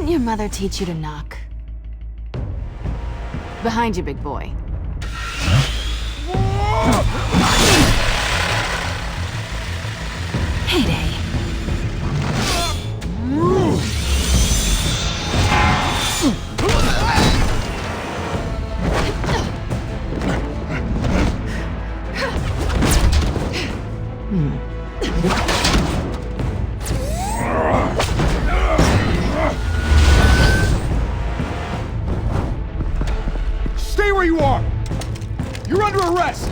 Didn't your mother teach you to knock? Behind you, big boy. Heyday. Stay where you are! You're under arrest!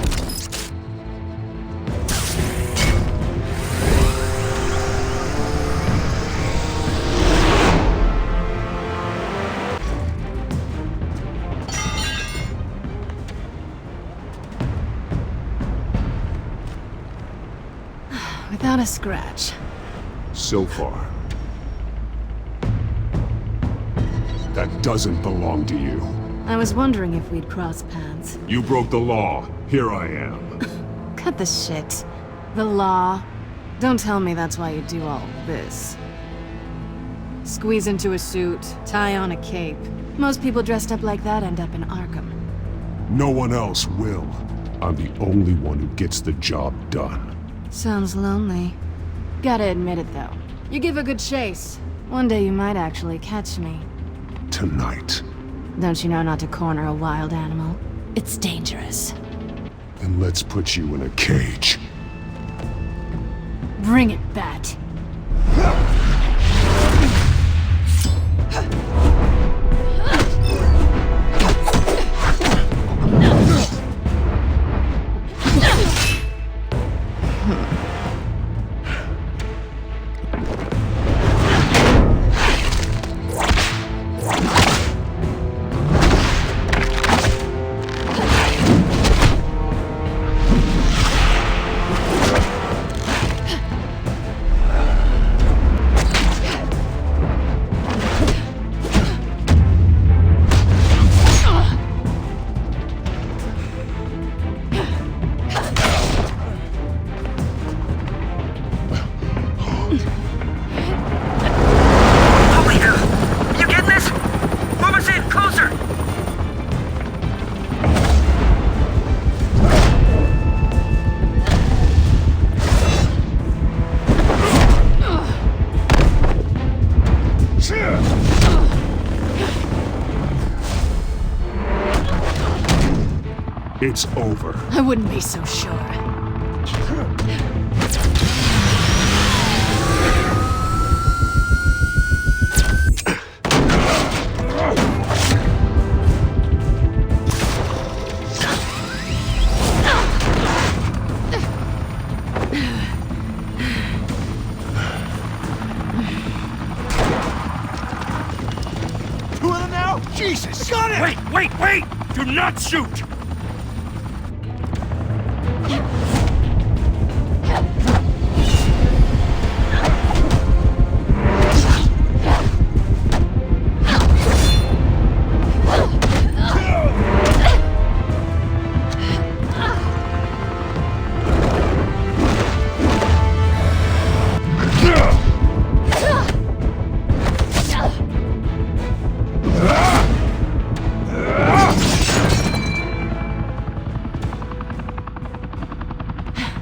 Without a scratch. So far. That doesn't belong to you. I was wondering if we'd cross paths. You broke the law. Here I am. Cut the shit. The law. Don't tell me that's why you do all this. Squeeze into a suit, tie on a cape. Most people dressed up like that end up in Arkham. No one else will. I'm the only one who gets the job done. Sounds lonely. Gotta admit it, though. You give a good chase. One day you might actually catch me. Tonight. Don't you know not to corner a wild animal? It's dangerous. Then let's put you in a cage. Bring it, Bat. It's over. I wouldn't be so sure. Two of them now? Jesus! Got it! Wait! Do not shoot!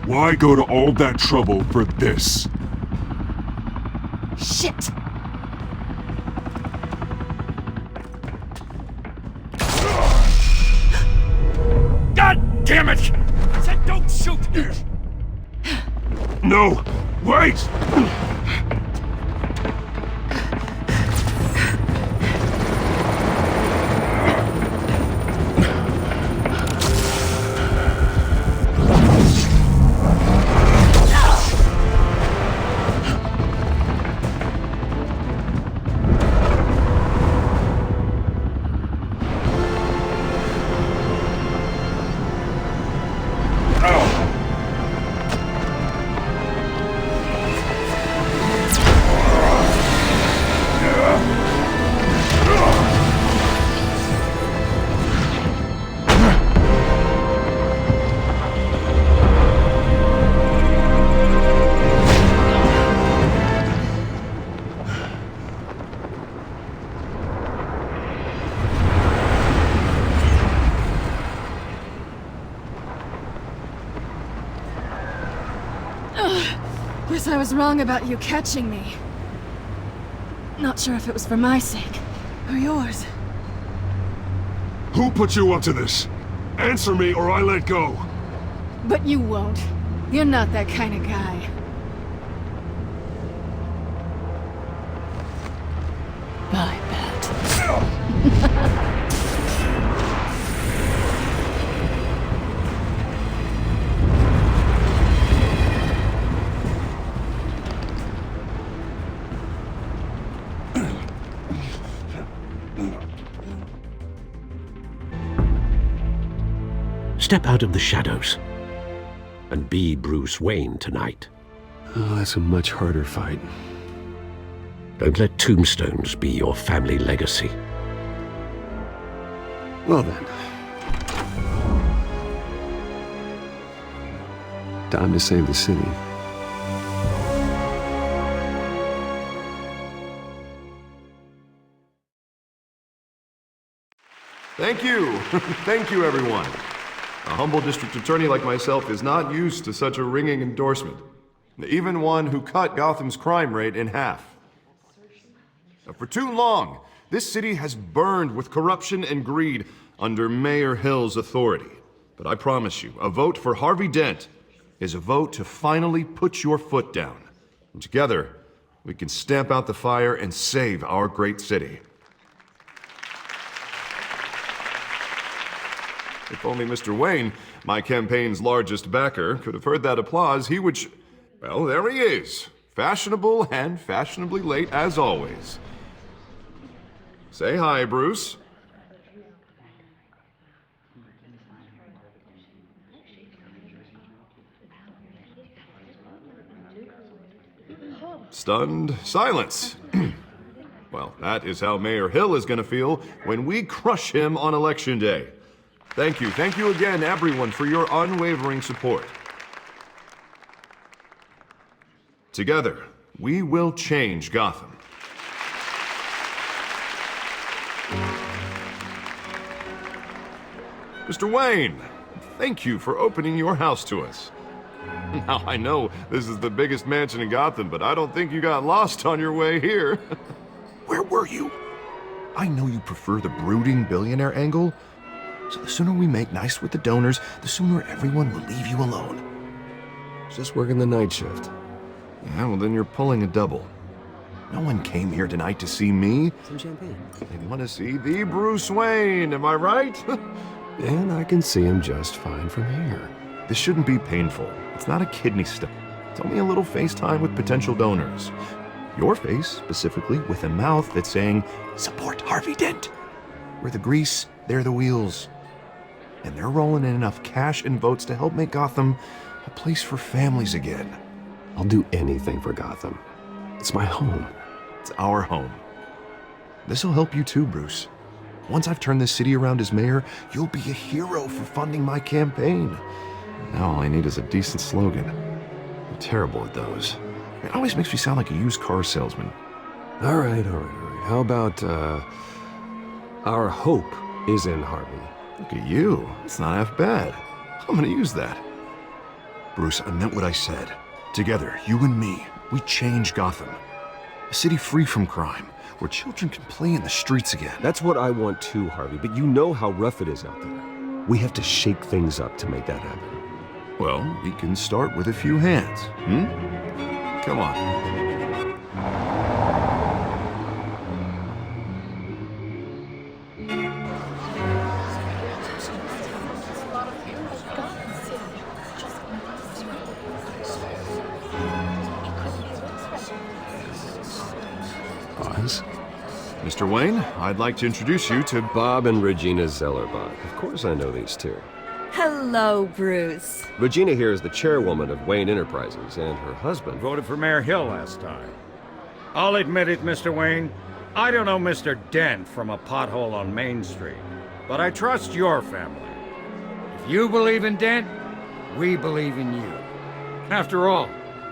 Why go to all that trouble for this? Shit! God damn it! I said don't shoot! No! Wait! Guess I was wrong about you catching me. Not sure if it was for my sake, or yours. Who put you up to this? Answer me or I let go. But you won't. You're not that kind of guy. I bet. Step out of the shadows and be Bruce Wayne tonight. Oh, that's a much harder fight. Don't let tombstones be your family legacy. Well then. Time to save the city. Thank you. Thank you, everyone. A humble district attorney like myself is not used to such a ringing endorsement. Even one who cut Gotham's crime rate in half. For too long, this city has burned with corruption and greed under Mayor Hill's authority. But I promise you, a vote for Harvey Dent is a vote to finally put your foot down. And together, we can stamp out the fire and save our great city. If only Mr. Wayne, my campaign's largest backer, could have heard that applause, he would well, there he is. Fashionable and fashionably late as always. Say hi, Bruce. Stunned silence. Well, that is how Mayor Hill is going to feel when we crush him on Election Day. Thank you again, everyone, for your unwavering support. Together, we will change Gotham. Mr. Wayne, thank you for opening your house to us. Now, I know this is the biggest mansion in Gotham, but I don't think you got lost on your way here. Where were you? I know you prefer the brooding billionaire angle, so the sooner we make nice with the donors, the sooner everyone will leave you alone. Just working the night shift. Yeah, well then you're pulling a double. No one came here tonight to see me. Some champagne. They want to see the Bruce Wayne, am I right? And I can see him just fine from here. This shouldn't be painful. It's not a kidney stone. It's only a little FaceTime with potential donors. Your face, specifically, with a mouth that's saying, support Harvey Dent. We're the grease, they're the wheels. And they're rolling in enough cash and votes to help make Gotham a place for families again. I'll do anything for Gotham. It's my home. It's our home. This'll help you too, Bruce. Once I've turned this city around as mayor, you'll be a hero for funding my campaign. Now all I need is a decent slogan. I'm terrible at those. It always makes me sound like a used car salesman. All right. How about, our hope is in Harvey? Look at you. It's not half bad. I'm gonna use that. Bruce, I meant what I said. Together, you and me, we change Gotham. A city free from crime, where children can play in the streets again. That's what I want too, Harvey, but you know how rough it is out there. We have to shake things up to make that happen. Well, we can start with a few hands, Come on. Oz? Mr. Wayne, I'd like to introduce you to Bob and Regina Zellerbach. Of course I know these two. Hello, Bruce. Regina here is the chairwoman of Wayne Enterprises, and her husband... Voted for Mayor Hill last time. I'll admit it, Mr. Wayne. I don't know Mr. Dent from a pothole on Main Street, but I trust your family. If you believe in Dent, we believe in you. After all,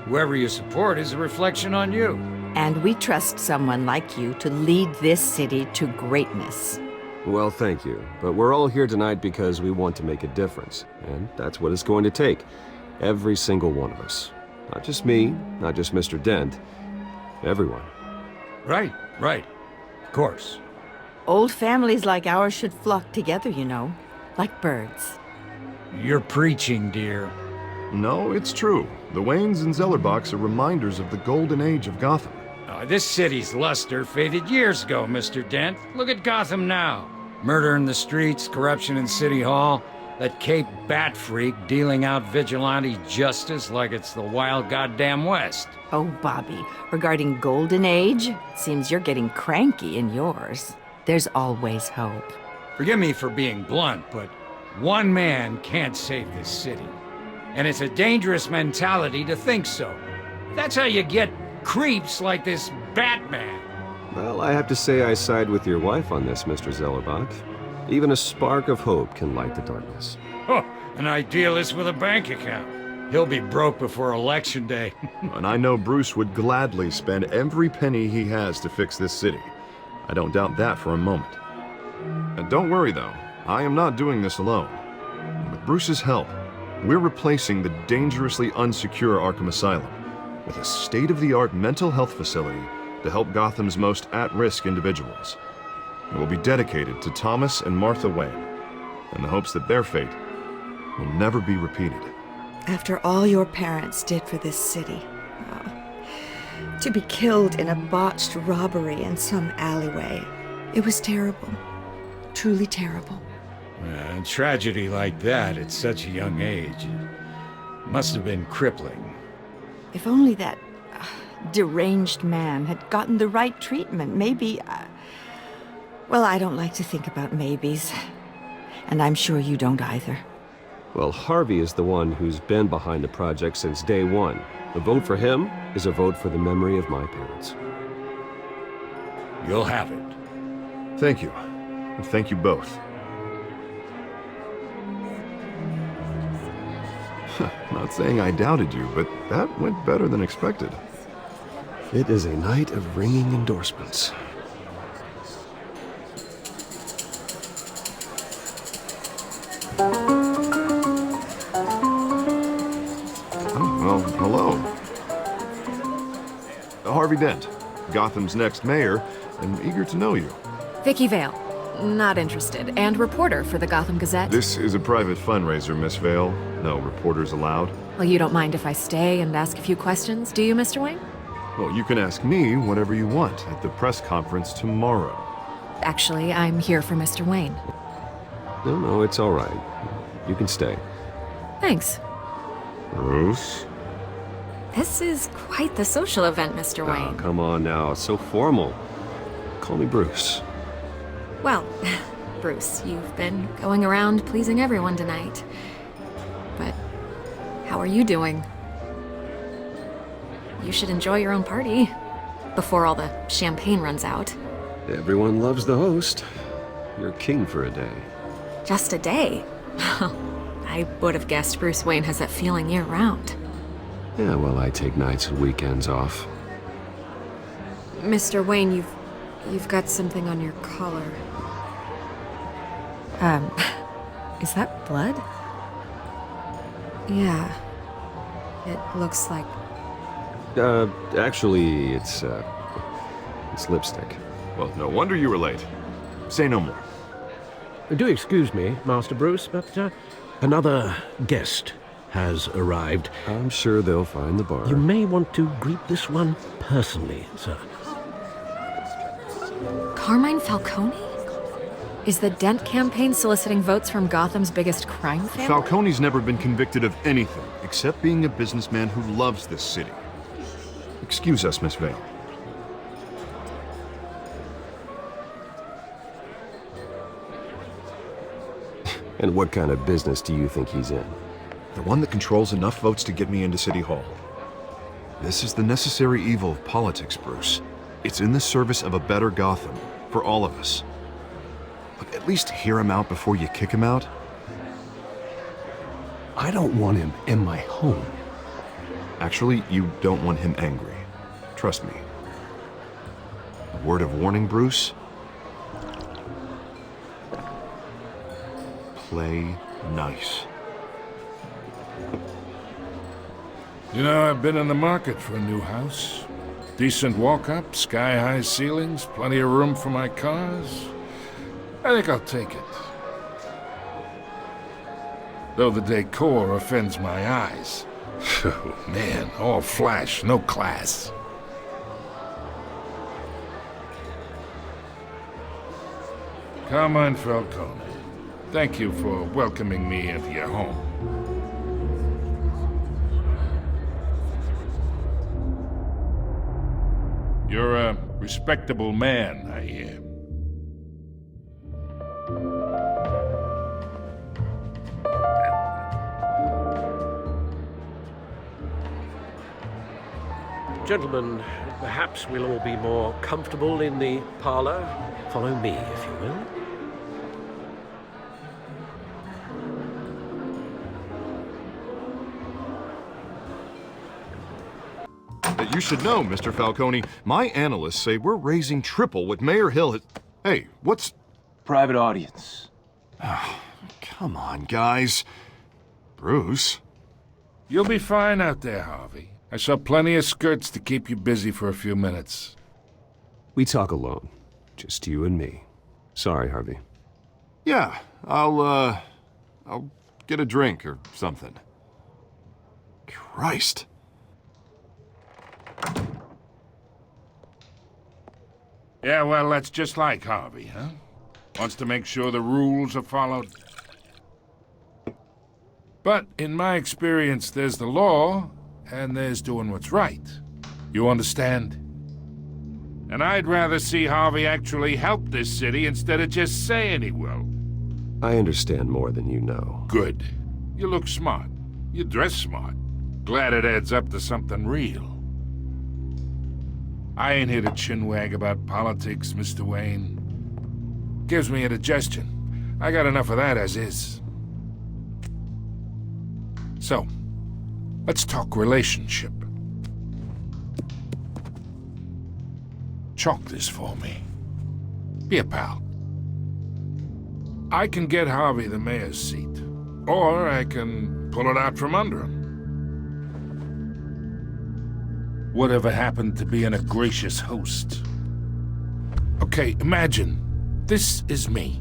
whoever you support is a reflection on you. And we trust someone like you to lead this city to greatness. Well, thank you. But we're all here tonight because we want to make a difference. And that's what it's going to take. Every single one of us. Not just me, not just Mr. Dent. Everyone. Right, right. Of course. Old families like ours should flock together, you know, like birds. You're preaching, dear. No, it's true. The Waynes and Zellerbachs are reminders of the golden age of Gotham. This city's luster faded years ago, Mr. Dent. Look at Gotham now. Murder in the streets, corruption in City Hall, that Cape Bat freak dealing out vigilante justice like it's the wild goddamn West. Oh, Bobby, regarding Golden Age, seems you're getting cranky in yours. There's always hope. Forgive me for being blunt, but one man can't save this city. And it's a dangerous mentality to think so. That's how you get creeps like this Batman. Well, I have to say I side with your wife on this, Mr. Zellerbach. Even a spark of hope can light the darkness. Oh, an idealist with a bank account. He'll be broke before Election Day. And I know Bruce would gladly spend every penny he has to fix this city. I don't doubt that for a moment. And don't worry, though. I am not doing this alone. With Bruce's help, we're replacing the dangerously unsecure Arkham Asylum with a state-of-the-art mental health facility to help Gotham's most at-risk individuals. It will be dedicated to Thomas and Martha Wayne, in the hopes that their fate will never be repeated. After all your parents did for this city, to be killed in a botched robbery in some alleyway, it was terrible. Truly terrible. A tragedy like that at such a young age must have been crippling. If only that deranged man had gotten the right treatment, maybe... Well, I don't like to think about maybes. And I'm sure you don't either. Well, Harvey is the one who's been behind the project since day one. A vote for him is a vote for the memory of my parents. You'll have it. Thank you. And thank you both. Not saying I doubted you, but that went better than expected. It is a night of ringing endorsements. Oh, well, hello. Harvey Dent, Gotham's next mayor, and eager to know you. Vicky Vale. Not interested. And reporter for the Gotham Gazette. This is a private fundraiser, Miss Vale. No reporters allowed. Well, you don't mind if I stay and ask a few questions, do you, Mr. Wayne? Well, you can ask me whatever you want at the press conference tomorrow. Actually, I'm here for Mr. Wayne. No, it's all right. You can stay. Thanks. Bruce? This is quite the social event, Mr. Oh, Wayne. come on now. So formal. Call me Bruce. Well, Bruce, you've been going around pleasing everyone tonight. But how are you doing? You should enjoy your own party before all the champagne runs out. Everyone loves the host. You're king for a day. Just a day? I would have guessed Bruce Wayne has that feeling year-round. Yeah, well, I take nights and weekends off. Mr. Wayne, you've got something on your collar. Is that blood? Yeah. It looks like... Actually, it's lipstick. Well, no wonder you were late. Say no more. Do excuse me, Master Bruce, but another guest has arrived. I'm sure they'll find the bar. You may want to greet this one personally, sir. Carmine Falcone? Is the Dent campaign soliciting votes from Gotham's biggest crime family? Falcone's never been convicted of anything except being a businessman who loves this city. Excuse us, Miss Vale. And what kind of business do you think he's in? The one that controls enough votes to get me into City Hall. This is the necessary evil of politics, Bruce. It's in the service of a better Gotham, for all of us. Look, at least hear him out before you kick him out. I don't want him in my home. Actually, you don't want him angry. Trust me. A word of warning, Bruce? Play nice. You know, I've been in the market for a new house. Decent walk-up, sky-high ceilings, plenty of room for my cars. I think I'll take it. Though the decor offends my eyes. Oh, man, all flash, no class. Carmine Falcone, thank you for welcoming me into your home. You're a respectable man, I hear. Gentlemen, perhaps we'll all be more comfortable in the parlor. Follow me, if you will. You should know, Mr. Falcone, my analysts say we're raising triple what Mayor Hill has... Hey, what's... Private audience. Come on, guys. Bruce? You'll be fine out there, Harvey. I saw plenty of skirts to keep you busy for a few minutes. We talk alone. Just you and me. Sorry, Harvey. Yeah, I'll get a drink or something. Christ. Yeah, well, that's just like Harvey, huh? Wants to make sure the rules are followed. But in my experience, there's the law, and there's doing what's right. You understand? And I'd rather see Harvey actually help this city instead of just saying he will. I understand more than you know. Good. You look smart. You dress smart. Glad it adds up to something real. I ain't here to chinwag about politics, Mr. Wayne. Gives me indigestion. I got enough of that as is. So, let's talk relationship. Chalk this for me. Be a pal. I can get Harvey the mayor's seat, or I can pull it out from under him. Whatever happened to being a gracious host? Okay, imagine this is me,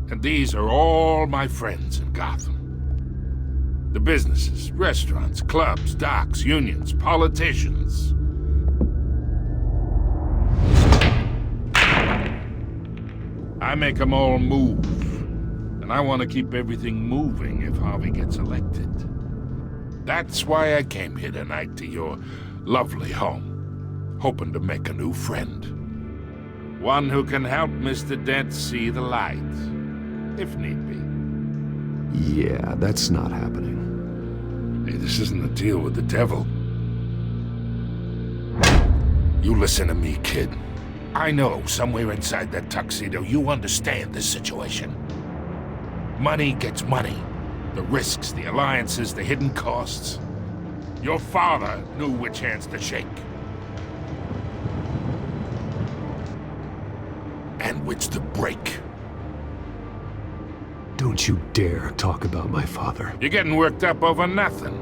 and these are all my friends in Gotham. The businesses, restaurants, clubs, docks, unions, politicians. I make them all move. And I want to keep everything moving if Harvey gets elected. That's why I came here tonight to your lovely home, hoping to make a new friend. One who can help Mr. Dent see the light, if need be. Yeah, that's not happening. Hey, this isn't a deal with the devil. You listen to me, kid. I know somewhere inside that tuxedo you understand this situation. Money gets money. The risks, the alliances, the hidden costs. Your father knew which hands to shake. And which to break. Don't you dare talk about my father. You're getting worked up over nothing.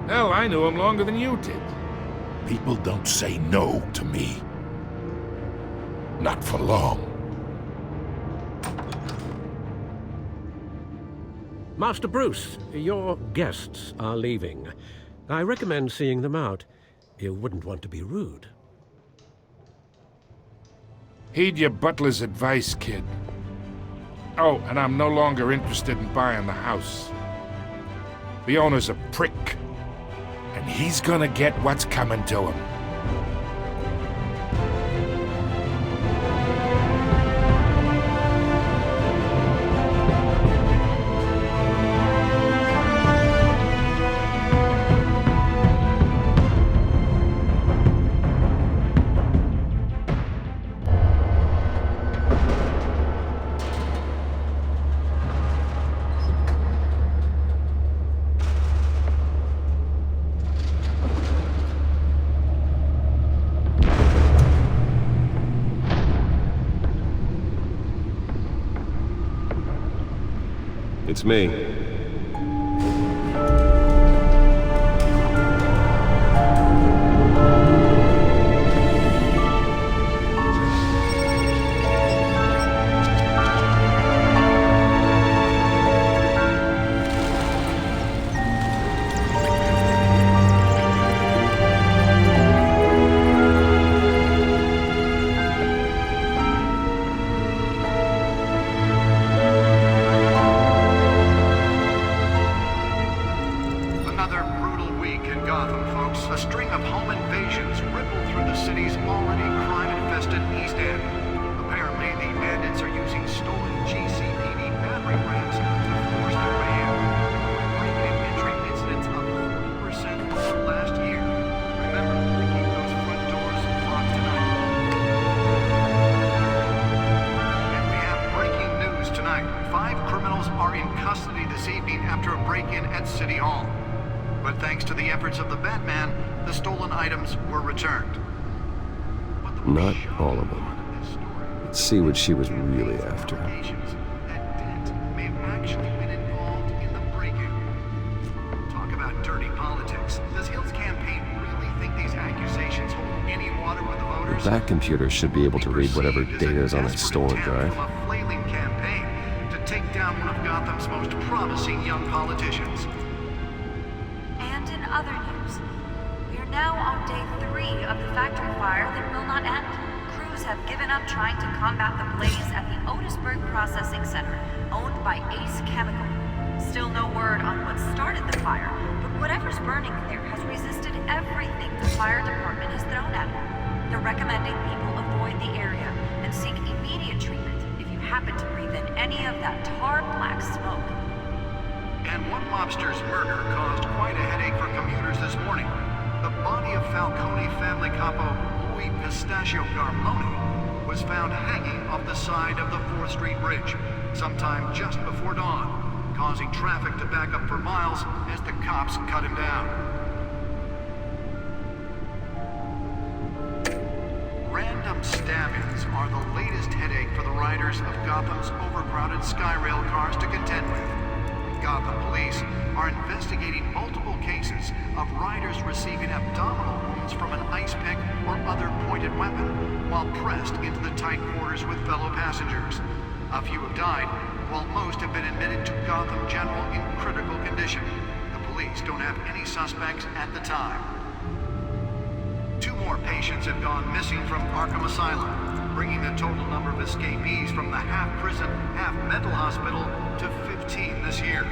Hell, I knew him longer than you did. People don't say no to me. Not for long. Master Bruce, your guests are leaving. I recommend seeing them out. You wouldn't want to be rude. Heed your butler's advice, kid. Oh, and I'm no longer interested in buying the house. The owner's a prick, and he's gonna get what's coming to him. It's me. week in Gotham, folks. A string of home invasions ripple through the city's already crime-infested East End. Apparently, the bandits are using stolen GCPD battering rams to force their way in. Break-in entry incidents up 40% over last year. Remember to keep those front doors locked tonight. And we have breaking news tonight. 5 criminals are in custody this evening after a break-in at City Hall. But thanks to the efforts of the Batman, the stolen items were returned. Not all of them. Let's see what she was really after. That Dent may have actually been involved in the break-in. Talk about dirty politics. Does Hill's campaign really think these accusations hold any water with the voters? The Bat computer should be able to read whatever data is on that stolen drive. From a flailing campaign to take down one of Gotham's most promising young politicians. And in other news, we are now on day 3 of the factory fire that will not end. Crews have given up trying to combat the blaze at the Otisburg Processing Center, owned by Ace Chemical. Still no word on what started the fire, but whatever's burning there has resisted everything the fire department has thrown at it. They're recommending people avoid the area and seek immediate treatment if you happen to breathe in any of that tar black smoke. And one mobster's murder caused quite a headache for commuters this morning. The body of Falcone family capo Louis Pistachio Garmoni was found hanging off the side of the 4th Street Bridge sometime just before dawn, causing traffic to back up for miles as the cops cut him down. Random stabbings are the latest headache for the riders of Gotham's overcrowded Skyrail cars to contend with. Gotham police are investigating multiple cases of riders receiving abdominal wounds from an ice pick or other pointed weapon while pressed into the tight quarters with fellow passengers. A few have died, while most have been admitted to Gotham General in critical condition. The police don't have any suspects at the time. 2 more patients have gone missing from Arkham Asylum, bringing the total number of escapees from the half-prison, half-mental hospital to 15 this year.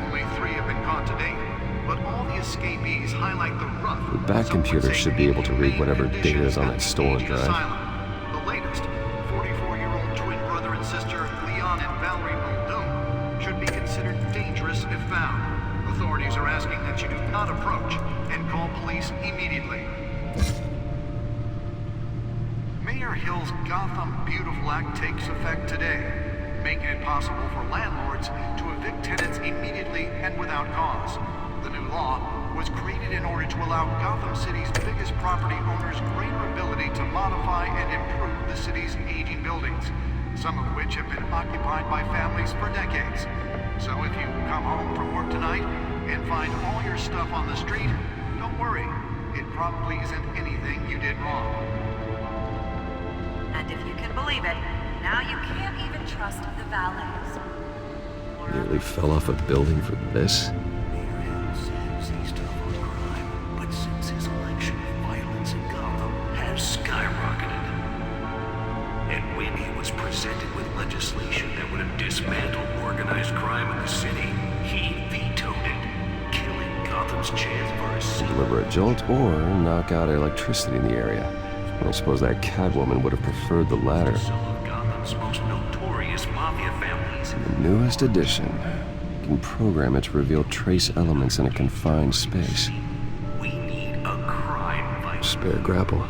Only 3 have been caught to date, but all the escapees highlight the rough. The Bat computer should be able to read whatever data is on that stolen drive. The latest, 44-year-old twin brother and sister Leon and Valerie Muldoon should be considered dangerous if found. Authorities are asking that you do not approach and call police immediately. Mayor Hill's Gotham Beautiful Act takes effect today, making it possible for landlords to evict tenants immediately and without cause. The new law was created in order to allow Gotham City's biggest property owners greater ability to modify and improve the city's aging buildings, some of which have been occupied by families for decades. So if you come home from work tonight and find all your stuff on the street, don't worry. It probably isn't anything you did wrong. And if you can believe it, now you can't even trust the valets. Nearly fell off a building for this? Mayor Hill says he's tough on crime, but since his election, violence in Gotham has skyrocketed. And when he was presented with legislation that would have dismantled organized crime in the city, he vetoed it, killing Gotham's chance for a seat. Deliver a jolt or knock out electricity in the area. I suppose that Catwoman would have preferred the latter. Some of Gotham's most notorious mafia families. The newest addition. You can program it to reveal trace elements in a confined space. We need a crime fighter. Spare grapple.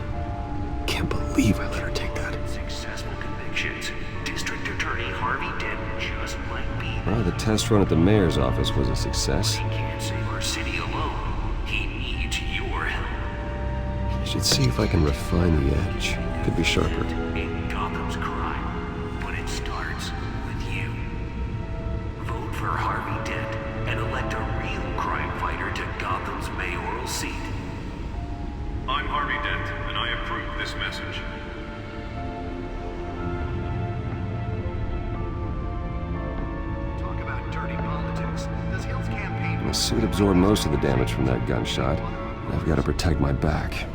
Can't believe I let her take that. Successful convictions. District Attorney Harvey Dent just might be. Well, the test run at the mayor's office was a success. He can't save our city alone. He needs your help. Should see if I can refine the edge. Could be sharper. In Gotham's crime, but it starts with you. Vote for Harvey Dent and elect a real crime fighter to Gotham's mayoral seat. I'm Harvey Dent, and I approve this message. Talk about dirty politics. Does Hill's campaign... My suit absorbed most of the damage from that gunshot. I've got to protect my back.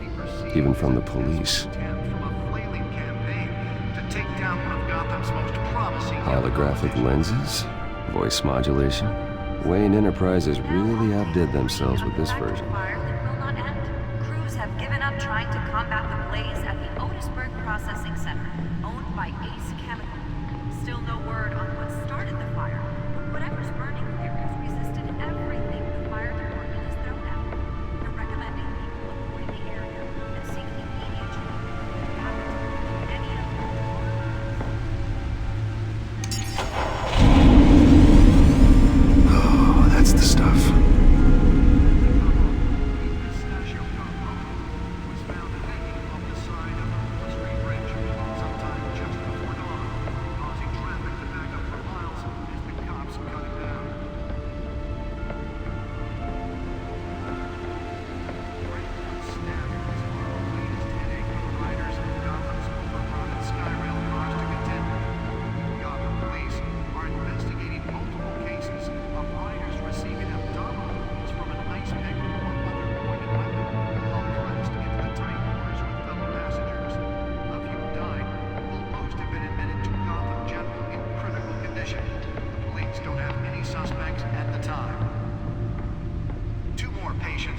Even from the police. Holographic lenses, voice modulation. Wayne Enterprises really outdid themselves with this version. Fire that will not end. Crews have given up trying to combat the blaze at the Otisburg Processing Center, owned by Ace Chemical. Still no word on what started the fire, but whatever's burning there has resisted everything the fire department has thrown at it. They're recommending people avoid the area and seek immediate treatment. Any of them. Oh, that's the stuff.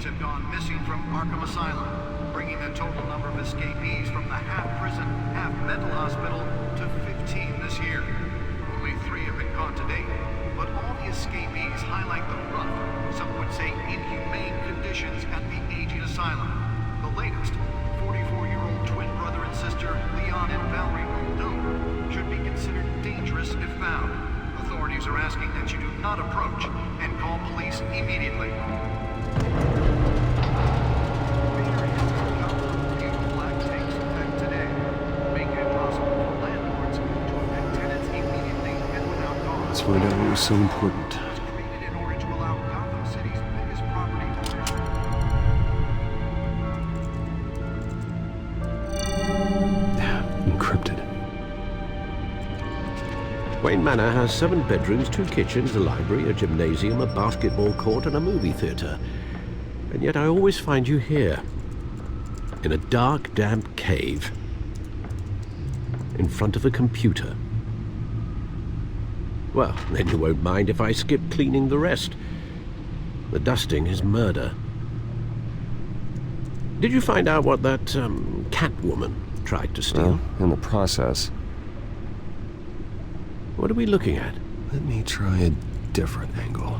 Have gone missing from Arkham Asylum, bringing the total number of escapees from the half-prison, half-mental hospital to 15 this year. Only 3 have been caught to date, but all the escapees highlight the rough, some would say inhumane conditions at the aging asylum. The latest, 44-year-old twin brother and sister Leon and Valerie Muldoon, should be considered dangerous if found. Authorities are asking that you do not approach and call police immediately. Let's find out what was so important. Encrypted. Wayne Manor has 7 bedrooms, 2 kitchens, a library, a gymnasium, a basketball court, and a movie theater. And yet I always find you here, in a dark, damp cave, in front of a computer. Well, then you won't mind if I skip cleaning the rest. The dusting is murder. Did you find out what that, Catwoman tried to steal? Well, in the process. What are we looking at? Let me try a different angle.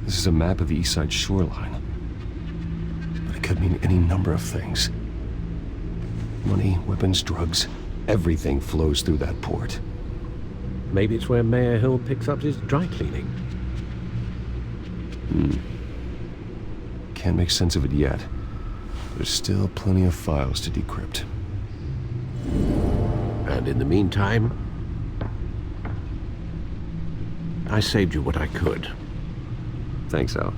This is a map of the East Side shoreline. But it could mean any number of things. Money, weapons, drugs, everything flows through that port. Maybe it's where Mayor Hill picks up his dry cleaning. Can't make sense of it yet. There's still plenty of files to decrypt. And in the meantime, I saved you what I could. Thanks, Al.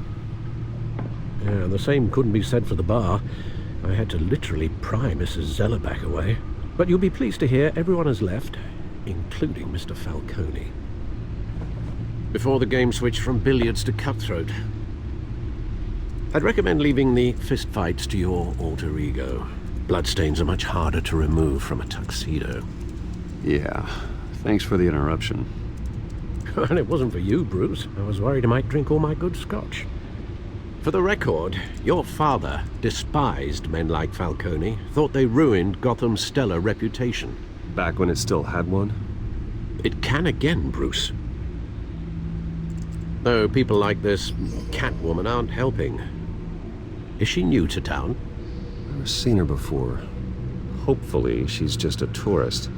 Yeah, the same couldn't be said for the bar. I had to literally pry Mrs. Zellerback away. But you'll be pleased to hear everyone has left, including Mr. Falcone. Before the game switched from billiards to cutthroat. I'd recommend leaving the fistfights to your alter ego. Bloodstains are much harder to remove from a tuxedo. Yeah, thanks for the interruption. And it wasn't for you, Bruce. I was worried I might drink all my good scotch. For the record, your father despised men like Falcone, thought they ruined Gotham's stellar reputation. Back when it still had one? It can again, Bruce. Though people like this Catwoman aren't helping. Is she new to town? I've never seen her before. Hopefully, she's just a tourist.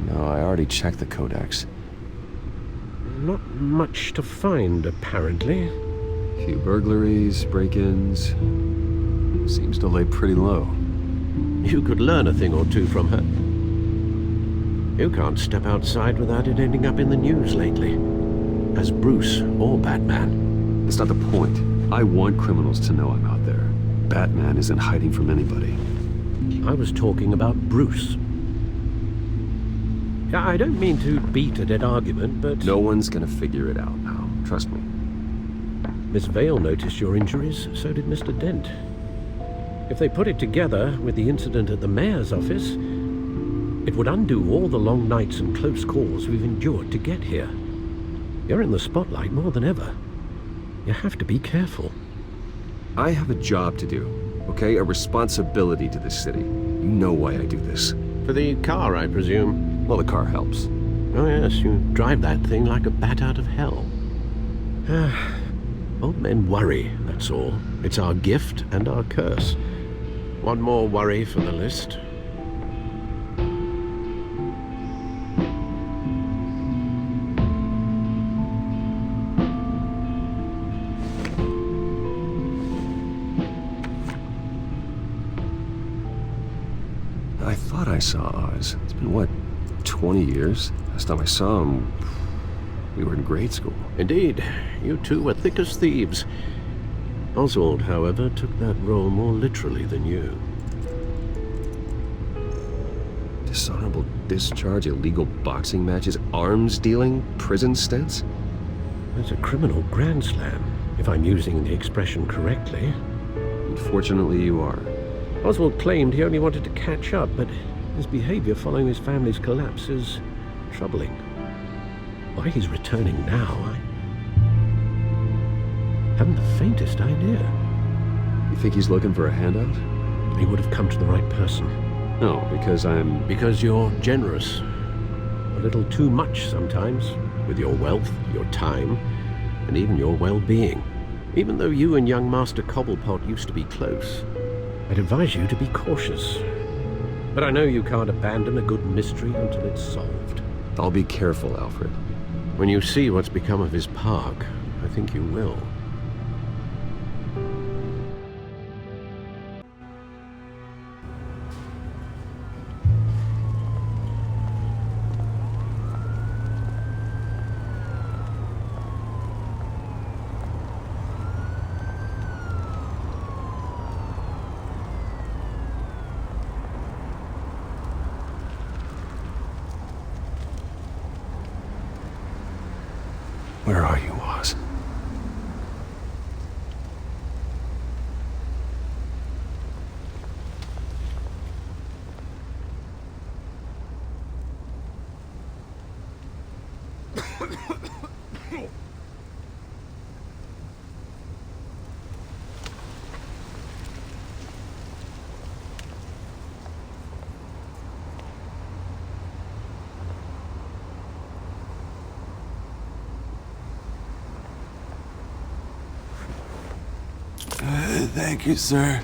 No, I already checked the codex. Not much to find, apparently. Few burglaries, break-ins. Seems to lay pretty low. You could learn a thing or two from her. You can't step outside without it ending up in the news lately. As Bruce or Batman. That's not the point. I want criminals to know I'm out there. Batman isn't hiding from anybody. I was talking about Bruce. Yeah, I don't mean to beat a dead argument, but... No one's gonna figure it out now. Trust me. Miss Vale noticed your injuries, so did Mr. Dent. If they put it together with the incident at the mayor's office, it would undo all the long nights and close calls we've endured to get here. You're in the spotlight more than ever. You have to be careful. I have a job to do, okay? A responsibility to this city. You know why I do this. For the car, I presume? Well, the car helps. Oh yes, you drive that thing like a bat out of hell. Old men worry, that's all. It's our gift and our curse. One more worry for the list. I thought I saw Oz. It's been, what, 20 years? Last time I saw him, we were in grade school. Indeed. You two were thick as thieves. Oswald, however, took that role more literally than you. Dishonorable discharge, illegal boxing matches, arms dealing, prison stints? That's a criminal grand slam, if I'm using the expression correctly. Unfortunately, you are. Oswald claimed he only wanted to catch up, but his behavior following his family's collapse is troubling. Why he's returning now, I haven't the faintest idea. You think he's looking for a handout? He would have come to the right person. No, because I'm... Because you're generous. A little too much sometimes, with your wealth, your time, and even your well-being. Even though you and young Master Cobblepot used to be close, I'd advise you to be cautious. But I know you can't abandon a good mystery until it's solved. I'll be careful, Alfred. When you see what's become of his park, I think you will. Where are you, Oz? Thank you, sir.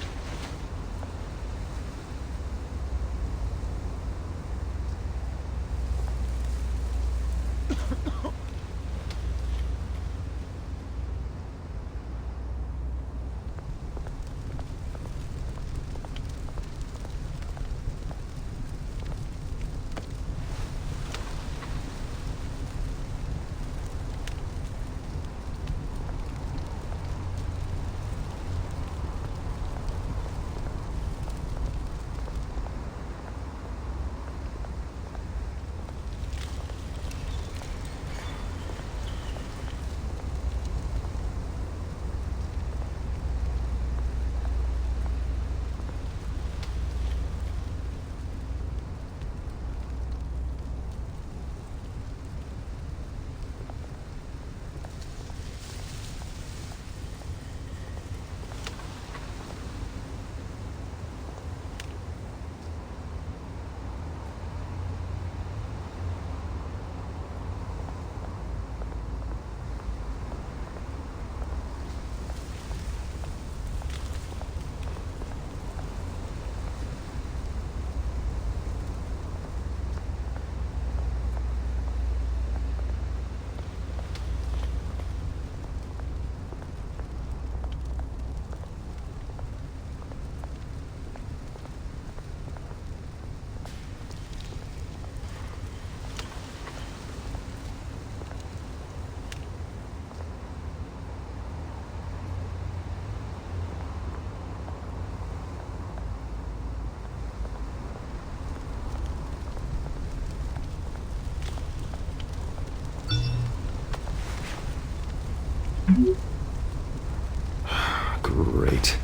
Great.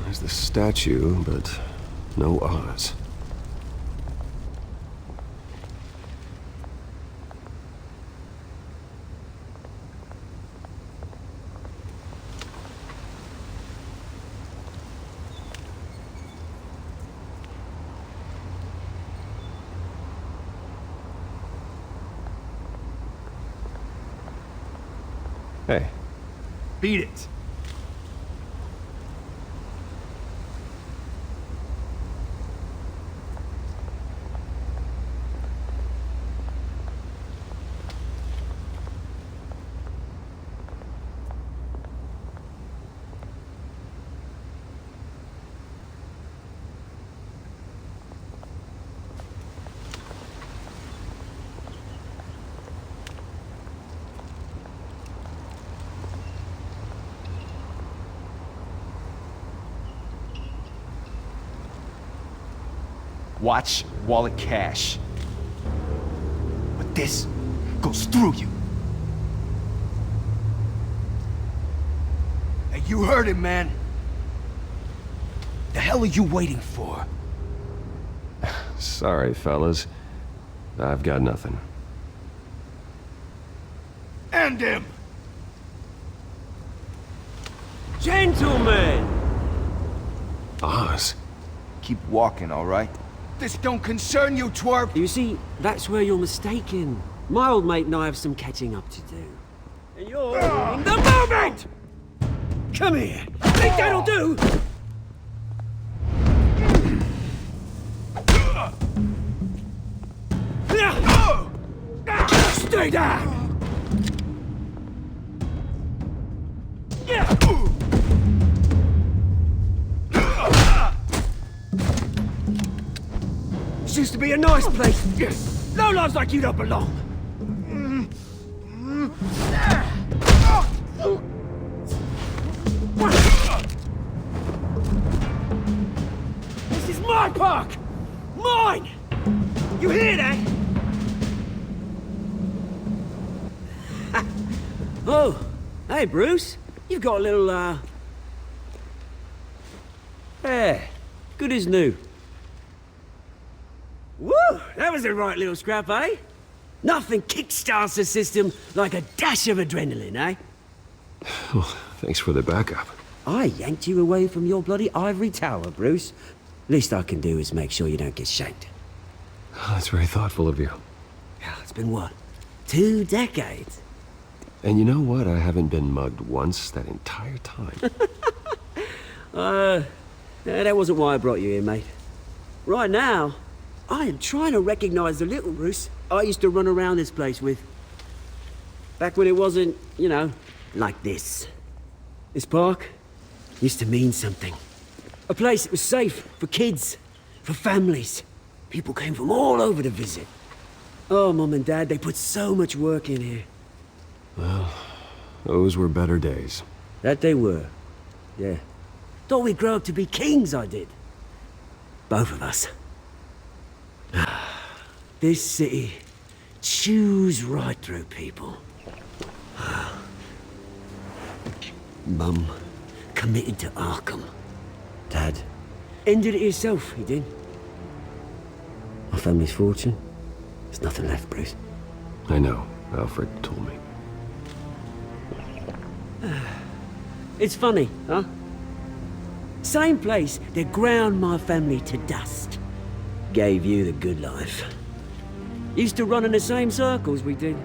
There's the statue, but no Oz. Hey. Beat it. Watch wallet cash. But this goes through you. Hey, you heard him, man. The hell are you waiting for? Sorry, fellas. I've got nothing. End him! Gentlemen! Oz. Keep walking, all right? This don't concern you, twerp! You see, that's where you're mistaken. My old mate and I have some catching up to do. And you're ruining the moment! Come here! Think that'll do? Stay down! This used to be a nice place. No lives like you don't belong. This is my park! Mine! You hear that? Oh, hey Bruce. You've got a little, Yeah, good as new. Woo! That was a right little scrap, eh? Nothing kickstarts the system like a dash of adrenaline, eh? Oh, thanks for the backup. I yanked you away from your bloody ivory tower, Bruce. Least I can do is make sure you don't get shanked. Oh, that's very thoughtful of you. Yeah, it's been what? 2 decades? And you know what? I haven't been mugged once that entire time. That wasn't why I brought you here, mate. Right now, I am trying to recognize the little Bruce I used to run around this place with. Back when it wasn't, you know, like this. This park used to mean something. A place that was safe for kids, for families. People came from all over to visit. Oh, Mum and Dad, they put so much work in here. Well, those were better days. That they were. Yeah. Thought we'd grow up to be kings, I did. Both of us. This city chews right through people. Mum committed to Arkham. Dad ended it himself, he did. Our family's fortune. There's nothing left, Bruce. I know. Alfred told me. It's funny, huh? Same place that ground my family to dust. Gave you the good life. Used to run in the same circles we did.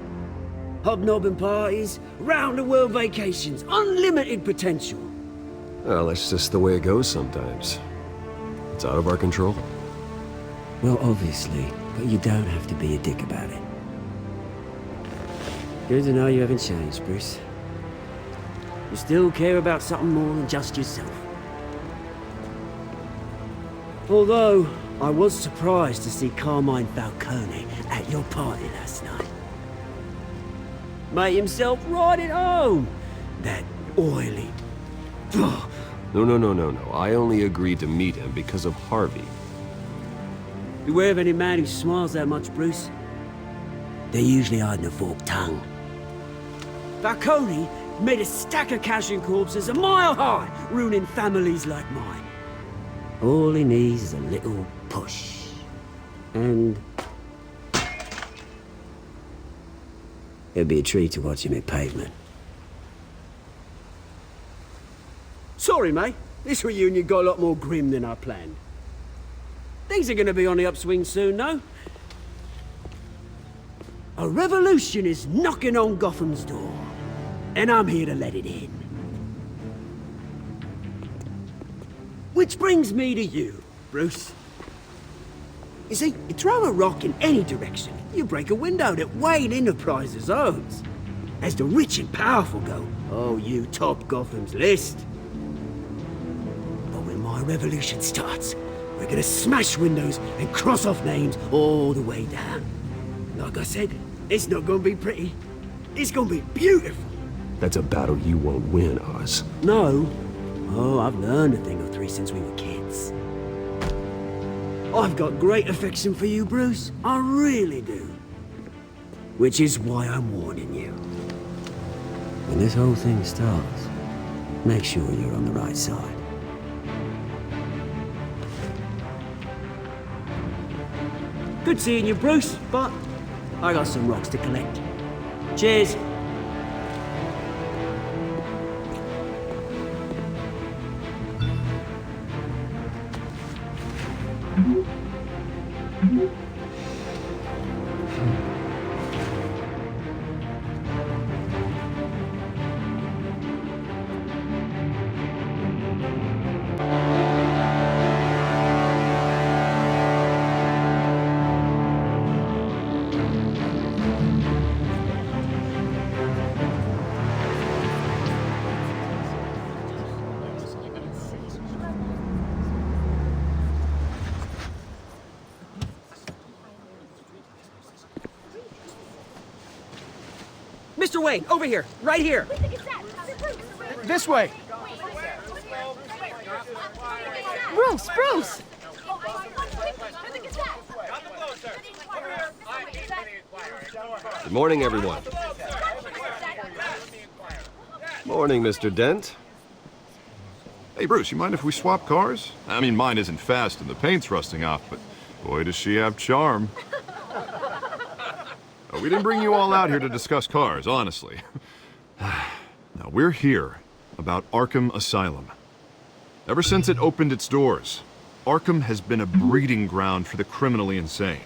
Hobnobbing parties, round-the-world vacations, unlimited potential. Well, that's just the way it goes sometimes. It's out of our control. Well, obviously, but you don't have to be a dick about it. Good to know you haven't changed, Bruce. You still care about something more than just yourself. Although, I was surprised to see Carmine Falcone at your party last night. Made himself right at home. That oily... No. I only agreed to meet him because of Harvey. Beware of any man who smiles that much, Bruce. They're usually hiding a forked tongue. Falcone made a stack of cash and corpses a mile high, ruining families like mine. All he needs is a little push. And... it'd be a treat to watch him hit pavement. Sorry, mate. This reunion got a lot more grim than I planned. Things are gonna be on the upswing soon, though. A revolution is knocking on Gotham's door, and I'm here to let it in. Which brings me to you, Bruce. You see, you throw a rock in any direction, you break a window that Wayne Enterprises owns. As the rich and powerful go, oh, you top Gotham's list. But when my revolution starts, we're gonna smash windows and cross off names all the way down. Like I said, it's not gonna be pretty. It's gonna be beautiful. That's a battle you won't win, Oz. No. Oh, I've learned a thing or three since we were kids. I've got great affection for you, Bruce. I really do. Which is why I'm warning you. When this whole thing starts, make sure you're on the right side. Good seeing you, Bruce, but I got some rocks to collect. Cheers. Mr. Wayne, over here, right here. This way. Bruce, Bruce! Good morning, everyone. Morning, Mr. Dent. Hey, Bruce, you mind if we swap cars? I mean, mine isn't fast and the paint's rusting off, but boy, does she have charm. We didn't bring you all out here to discuss cars, honestly. Now, we're here about Arkham Asylum. Ever since it opened its doors, Arkham has been a breeding ground for the criminally insane.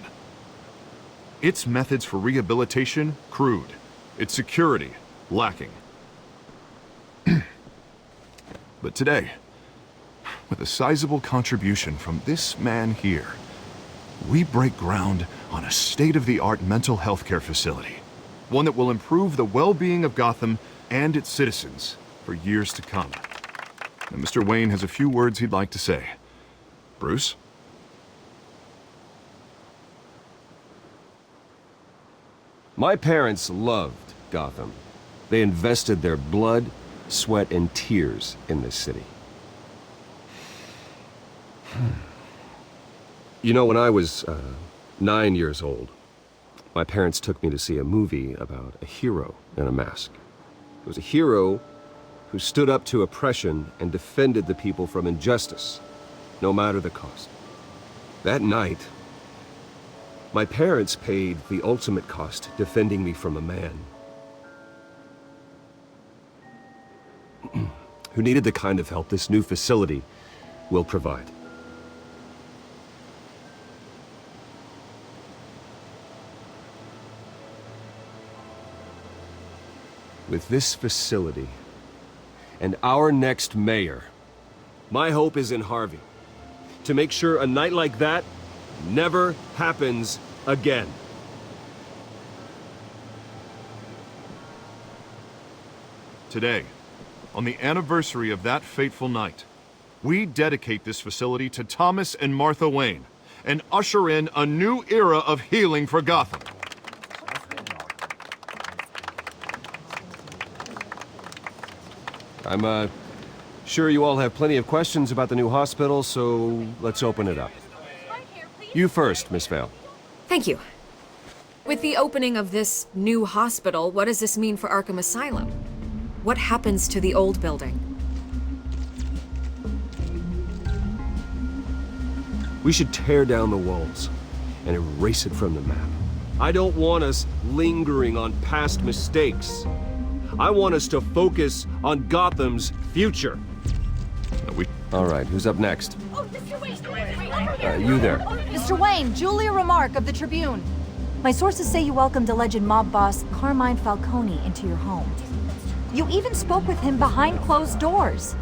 Its methods for rehabilitation, crude. Its security, lacking. But today, with a sizable contribution from this man here, we break ground on a state-of-the-art mental health care facility. One that will improve the well-being of Gotham and its citizens for years to come. And Mr. Wayne has a few words he'd like to say. Bruce? My parents loved Gotham. They invested their blood, sweat, and tears in this city. You know, when I was 9 years old, my parents took me to see a movie about a hero in a mask. It was a hero who stood up to oppression and defended the people from injustice, no matter the cost. That night, my parents paid the ultimate cost defending me from a man who needed the kind of help this new facility will provide. With this facility and our next mayor, my hope is in Harvey, to make sure a night like that never happens again. Today, on the anniversary of that fateful night, we dedicate this facility to Thomas and Martha Wayne and usher in a new era of healing for Gotham. I'm sure you all have plenty of questions about the new hospital, so let's open it up. You first, Miss Vale. Thank you. With the opening of this new hospital, what does this mean for Arkham Asylum? What happens to the old building? We should tear down the walls and erase it from the map. I don't want us lingering on past mistakes. I want us to focus on Gotham's future. All right, who's up next? Oh, Mr. Wayne! You there. Mr. Wayne, Julia Remark of the Tribune. My sources say you welcomed alleged mob boss Carmine Falcone into your home. You even spoke with him behind closed doors.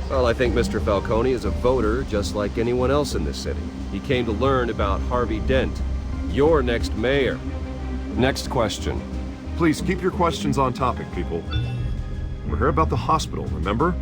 Well, I think Mr. Falcone is a voter just like anyone else in this city. He came to learn about Harvey Dent, your next mayor. Next question. Please keep your questions on topic, people. We're here about the hospital, remember?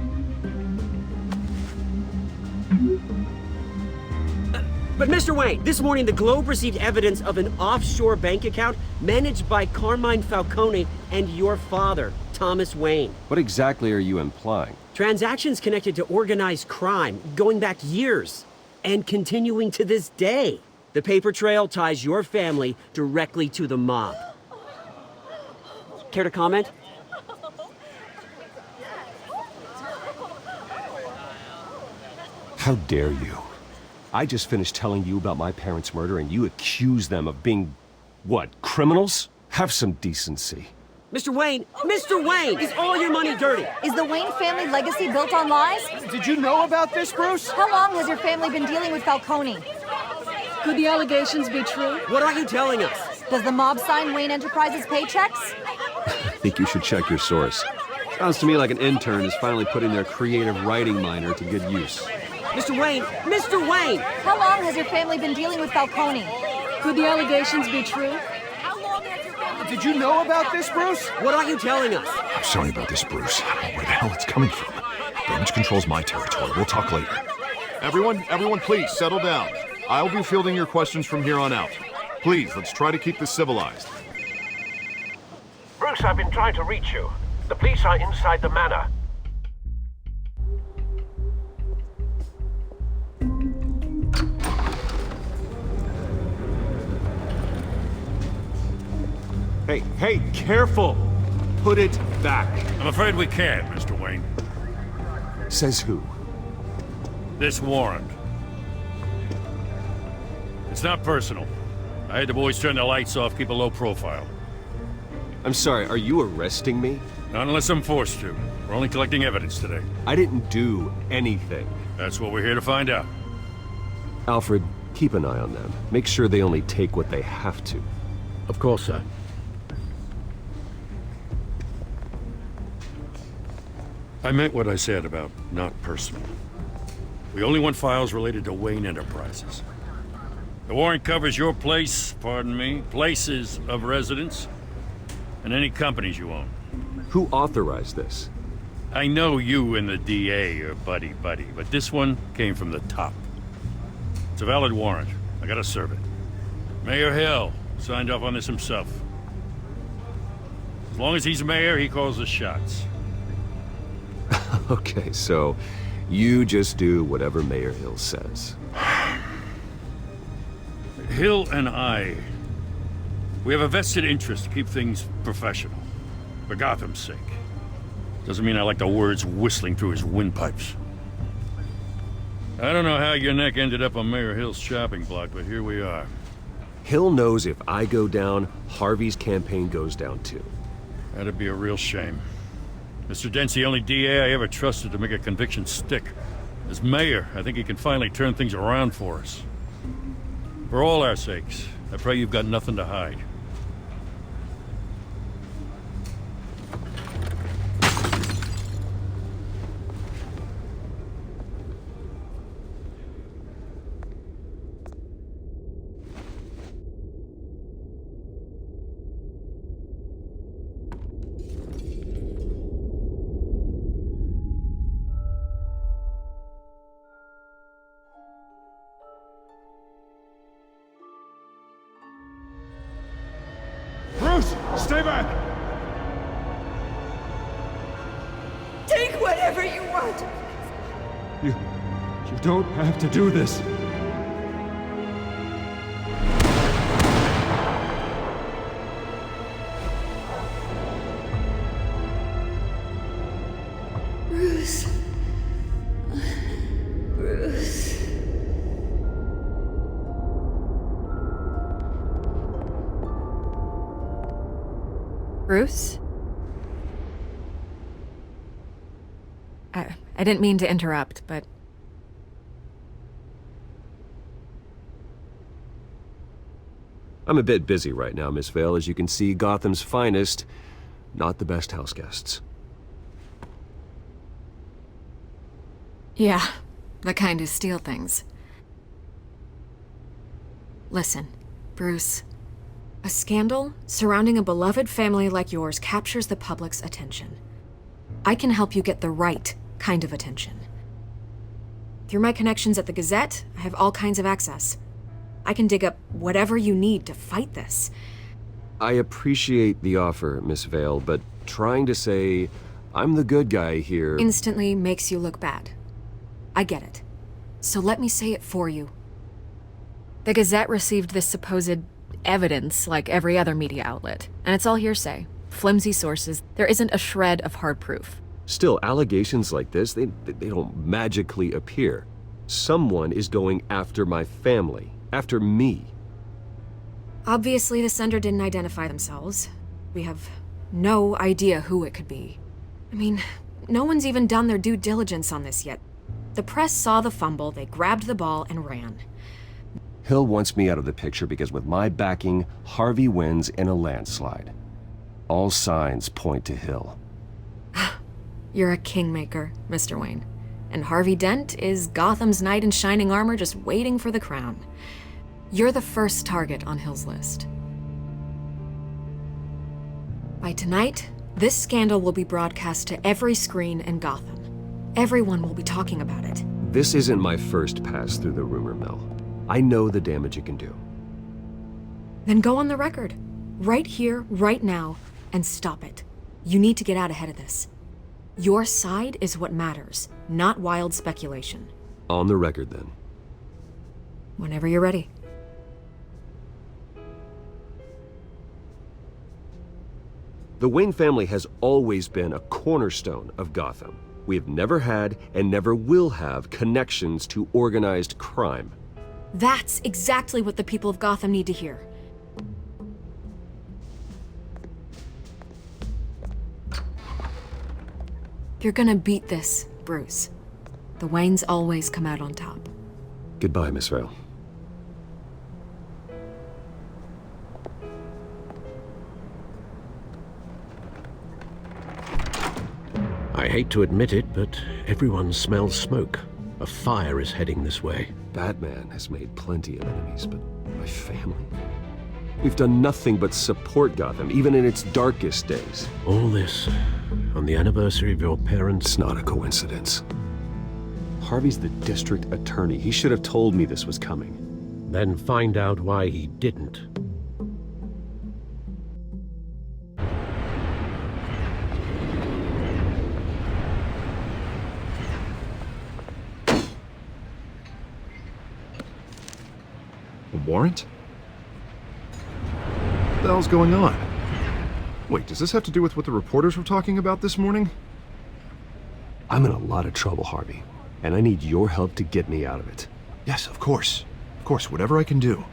But Mr. Wayne, this morning the Globe received evidence of an offshore bank account managed by Carmine Falcone and your father, Thomas Wayne. What exactly are you implying? Transactions connected to organized crime going back years and continuing to this day. The paper trail ties your family directly to the mob. Care to comment? How dare you? I just finished telling you about my parents' murder and you accuse them of being, what, criminals? Have some decency. Mr. Wayne, is all your money dirty? Is the Wayne family legacy built on lies? Did you know about this, Bruce? How long has your family been dealing with Falcone? Could the allegations be true? What aren't you telling us? Does the mob sign Wayne Enterprises paychecks? I think you should check your source. Sounds to me like an intern is finally putting their creative writing minor to good use. Mr. Wayne! How long has your family been dealing with Falcone? Could the allegations be true? Did you know about this, Bruce? What aren't you telling us? I'm sorry about this, Bruce. I don't know where the hell it's coming from. Damage control's my territory. We'll talk later. Everyone, please settle down. I'll be fielding your questions from here on out. Please, let's try to keep this civilized. Bruce, I've been trying to reach you. The police are inside the manor. Hey, careful! Put it back. I'm afraid we can't, Mr. Wayne. Says who? This warrant. It's not personal. I had the boys turn the lights off, keep a low profile. I'm sorry, are you arresting me? Not unless I'm forced to. We're only collecting evidence today. I didn't do anything. That's what we're here to find out. Alfred, keep an eye on them. Make sure they only take what they have to. Of course, sir. I meant what I said about not personal. We only want files related to Wayne Enterprises. The warrant covers your place, pardon me, places of residence, and any companies you own. Who authorized this? I know you and the DA are buddy-buddy, but this one came from the top. It's a valid warrant. I gotta serve it. Mayor Hill signed off on this himself. As long as he's mayor, he calls the shots. Okay, so you just do whatever Mayor Hill says. Hill and we have a vested interest to keep things professional. For Gotham's sake. Doesn't mean I like the words whistling through his windpipes. I don't know how your neck ended up on Mayor Hill's chopping block, but here we are. Hill knows if I go down, Harvey's campaign goes down too. That'd be a real shame. Mr. Dent's the only DA I ever trusted to make a conviction stick. As mayor, I think he can finally turn things around for us. For all our sakes, I pray you've got nothing to hide. Bruce, stay back! Take whatever you want. You don't have to do this. Bruce. Bruce. Bruce? I didn't mean to interrupt, but... I'm a bit busy right now, Miss Vale. As you can see, Gotham's finest, not the best house guests. Yeah, the kind who steal things. Listen, Bruce. A scandal surrounding a beloved family like yours captures the public's attention. I can help you get the right kind of attention. Through my connections at the Gazette, I have all kinds of access. I can dig up whatever you need to fight this. I appreciate the offer, Miss Vale, but trying to say I'm the good guy here... Instantly makes you look bad. I get it. So let me say it for you. The Gazette received this supposed evidence like every other media outlet, and it's all hearsay. Flimsy sources. There isn't a shred of hard proof. Still, allegations like this, they don't magically appear. Someone is going after my family. After me. Obviously, the sender didn't identify themselves. We have no idea who it could be. I mean, no one's even done their due diligence on this yet. The press saw the fumble, they grabbed the ball and ran. Hill wants me out of the picture because with my backing, Harvey wins in a landslide. All signs point to Hill. You're a kingmaker, Mr. Wayne. And Harvey Dent is Gotham's knight in shining armor just waiting for the crown. You're the first target on Hill's list. By tonight, this scandal will be broadcast to every screen in Gotham. Everyone will be talking about it. This isn't my first pass through the rumor mill. I know the damage it can do. Then go on the record. Right here, right now, and stop it. You need to get out ahead of this. Your side is what matters, not wild speculation. On the record, then. Whenever you're ready. The Wayne family has always been a cornerstone of Gotham. We have never had and never will have connections to organized crime. That's exactly what the people of Gotham need to hear. You're gonna beat this, Bruce. The Waynes always come out on top. Goodbye, Miss Vale. I hate to admit it, but everyone smells smoke. A fire is heading this way. Batman has made plenty of enemies, but my family? We've done nothing but support Gotham, even in its darkest days. All this on the anniversary of your parents'... It's not a coincidence. Harvey's the district attorney. He should have told me this was coming. Then find out why he didn't. A warrant? What the hell's going on? Wait, does this have to do with what the reporters were talking about this morning? I'm in a lot of trouble, Harvey, and I need your help to get me out of it. Yes, of course. Of course, whatever I can do.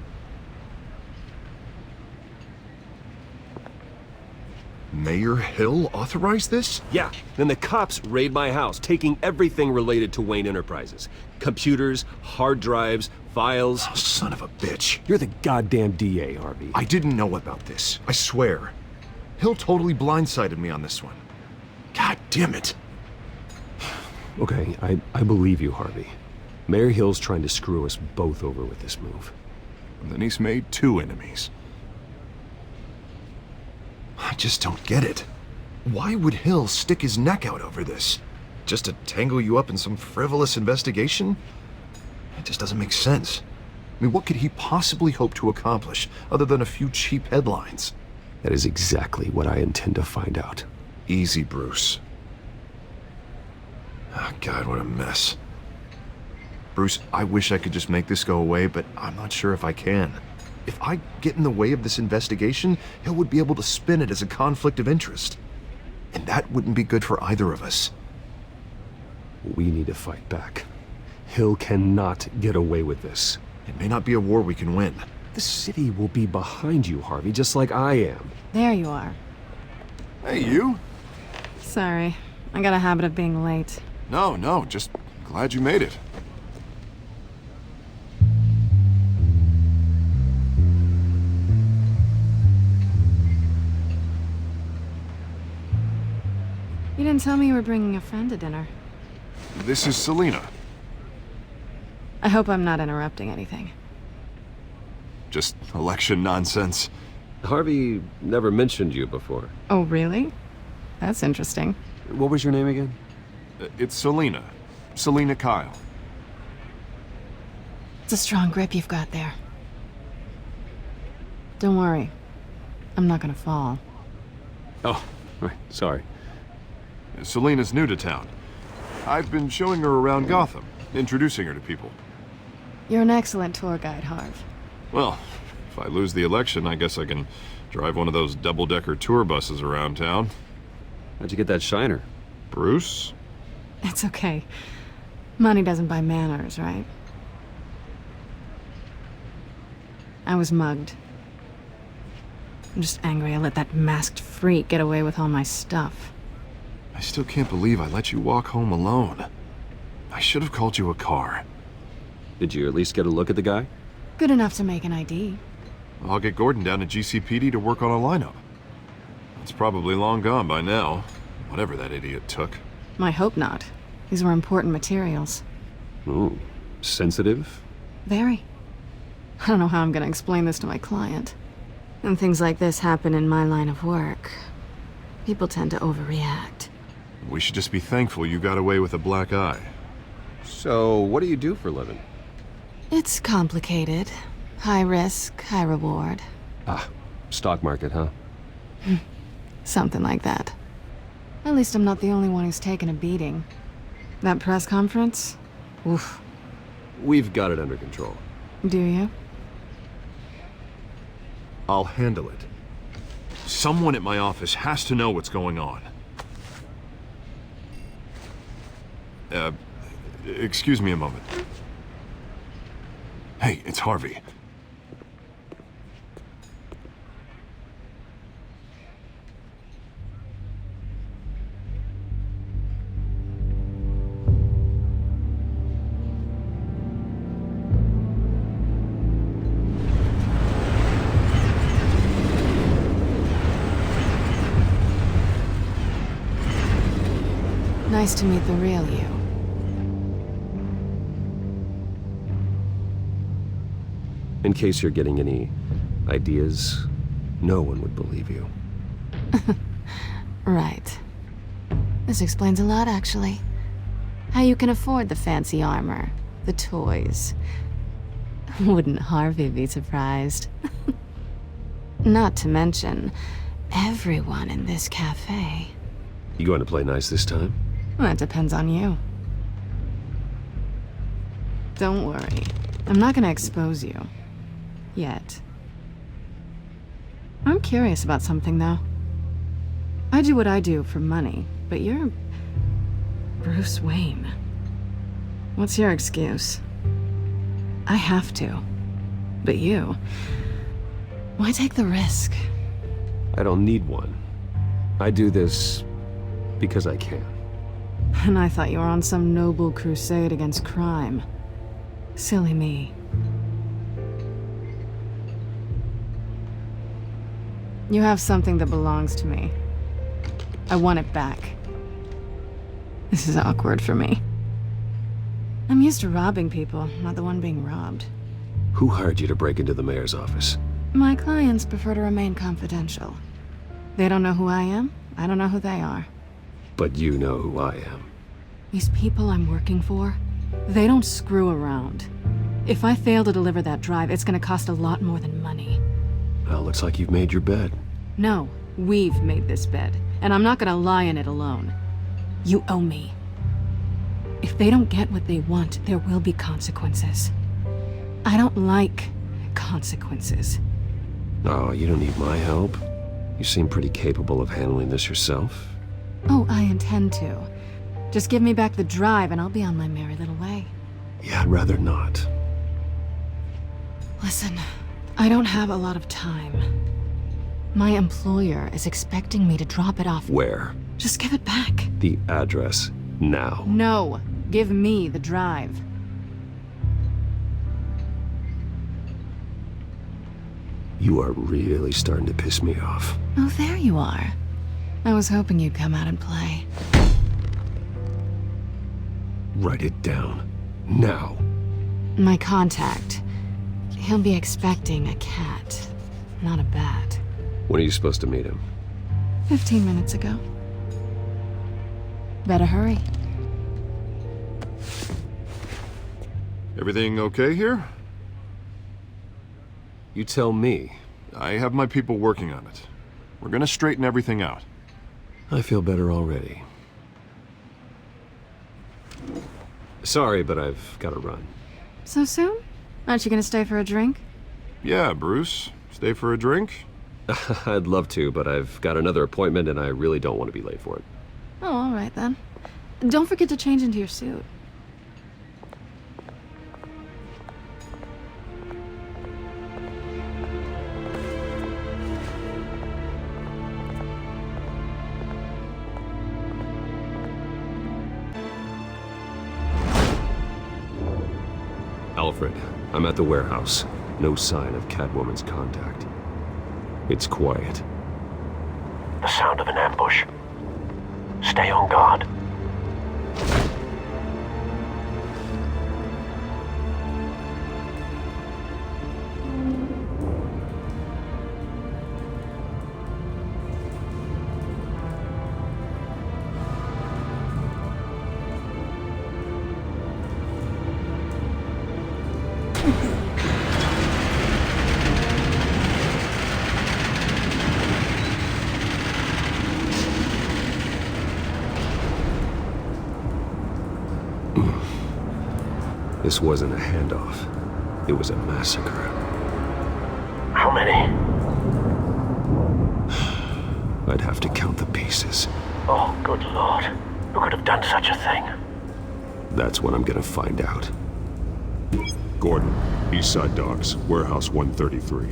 Mayor Hill authorized this? Yeah, then the cops raid my house, taking everything related to Wayne Enterprises. Computers, hard drives, files. Oh, son of a bitch. You're the goddamn DA, Harvey. I didn't know about this. I swear. Hill totally blindsided me on this one. God damn it. Okay, I believe you, Harvey. Mayor Hill's trying to screw us both over with this move. And then he's made two enemies. I just don't get it. Why would Hill stick his neck out over this? Just to tangle you up in some frivolous investigation? It just doesn't make sense. I mean, what could he possibly hope to accomplish other than a few cheap headlines? That is exactly what I intend to find out. Easy, Bruce. Oh, God, what a mess. Bruce, I wish I could just make this go away, but I'm not sure if I can. If I get in the way of this investigation, Hill would be able to spin it as a conflict of interest. And that wouldn't be good for either of us. We need to fight back. Hill cannot get away with this. It may not be a war we can win. The city will be behind you, Harvey, just like I am. There you are. Hey, you? Sorry. I got a habit of being late. No, just glad you made it. You didn't tell me you were bringing a friend to dinner. This is Selina. I hope I'm not interrupting anything. Just election nonsense. Harvey never mentioned you before. Oh, really? That's interesting. What was your name again? It's Selina. Selina Kyle. It's a strong grip you've got there. Don't worry. I'm not gonna fall. Oh, right. Sorry. Selina's new to town. I've been showing her around Gotham, introducing her to people. You're an excellent tour guide, Harv. Well, if I lose the election, I guess I can drive one of those double-decker tour buses around town. How'd you get that shiner? Bruce? It's okay. Money doesn't buy manners, right? I was mugged. I'm just angry I let that masked freak get away with all my stuff. I still can't believe I let you walk home alone. I should have called you a car. Did you at least get a look at the guy? Good enough to make an ID. I'll get Gordon down to GCPD to work on a lineup. It's probably long gone by now, whatever that idiot took. I hope not. These were important materials. Ooh, sensitive? Very. I don't know how I'm gonna explain this to my client. And things like this happen in my line of work. People tend to overreact. We should just be thankful you got away with a black eye. So, what do you do for a living? It's complicated. High risk, high reward. Ah, stock market, huh? Something like that. At least I'm not the only one who's taken a beating. That press conference? Oof. We've got it under control. Do you? I'll handle it. Someone at my office has to know what's going on. Excuse me a moment. Hey, it's Harvey. Nice to meet the real you. In case you're getting any ideas, no one would believe you. Right. This explains a lot, actually. How you can afford the fancy armor, the toys. Wouldn't Harvey be surprised? Not to mention, everyone in this cafe. You going to play nice this time? Well, that depends on you. Don't worry. I'm not gonna expose you. Yet. I'm curious about something, though. I do what I do for money, but you're... Bruce Wayne. What's your excuse? I have to. But you... Why take the risk? I don't need one. I do this because I can. And I thought you were on some noble crusade against crime. Silly me. You have something that belongs to me. I want it back. This is awkward for me. I'm used to robbing people, not the one being robbed. Who hired you to break into the mayor's office? My clients prefer to remain confidential. They don't know who I am, I don't know who they are. But you know who I am. These people I'm working for, they don't screw around. If I fail to deliver that drive, it's gonna cost a lot more than money. Well, looks like you've made your bed. No, we've made this bed, and I'm not gonna lie in it alone. You owe me. If they don't get what they want, there will be consequences. I don't like consequences. Oh, you don't need my help. You seem pretty capable of handling this yourself. Oh, I intend to. Just give me back the drive and I'll be on my merry little way. Yeah, I'd rather not. Listen, I don't have a lot of time. My employer is expecting me to drop it off. Where? Just give it back. The address, now. No, give me the drive. You are really starting to piss me off. Oh, there you are. I was hoping you'd come out and play. Write it down. Now. My contact. He'll be expecting a cat, not a bat. When are you supposed to meet him? 15 minutes ago. Better hurry. Everything okay here? You tell me. I have my people working on it. We're gonna straighten everything out. I feel better already. Sorry, but I've got to run. So soon? Aren't you gonna stay for a drink? Yeah, Bruce. Stay for a drink? I'd love to, but I've got another appointment and I really don't want to be late for it. Oh, all right then. Don't forget to change into your suit. Alfred, I'm at the warehouse. No sign of Catwoman's contact. It's quiet. The sound of an ambush. Stay on guard. This wasn't a handoff. It was a massacre. How many? I'd have to count the pieces. Oh, good lord. Who could have done such a thing? That's what I'm gonna find out. Gordon, Eastside Docks, Warehouse 133.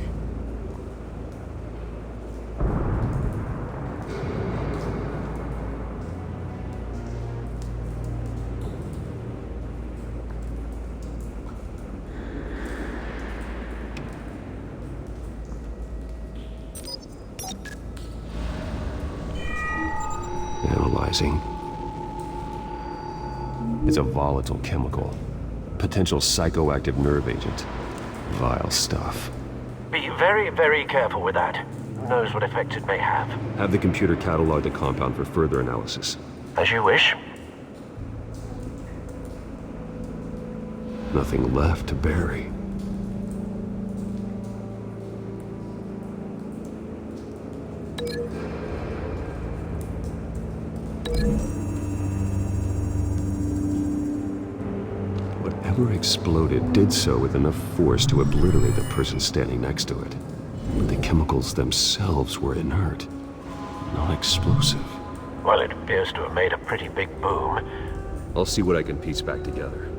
Analyzing. It's a volatile chemical. Potential psychoactive nerve agent. Vile stuff. Be very, very careful with that. Who knows what effect it may have. Have the computer catalog the compound for further analysis. As you wish. Nothing left to bury. Whatever exploded did so with enough force to obliterate the person standing next to it. But the chemicals themselves were inert, not explosive. Well, it appears to have made a pretty big boom. I'll see what I can piece back together.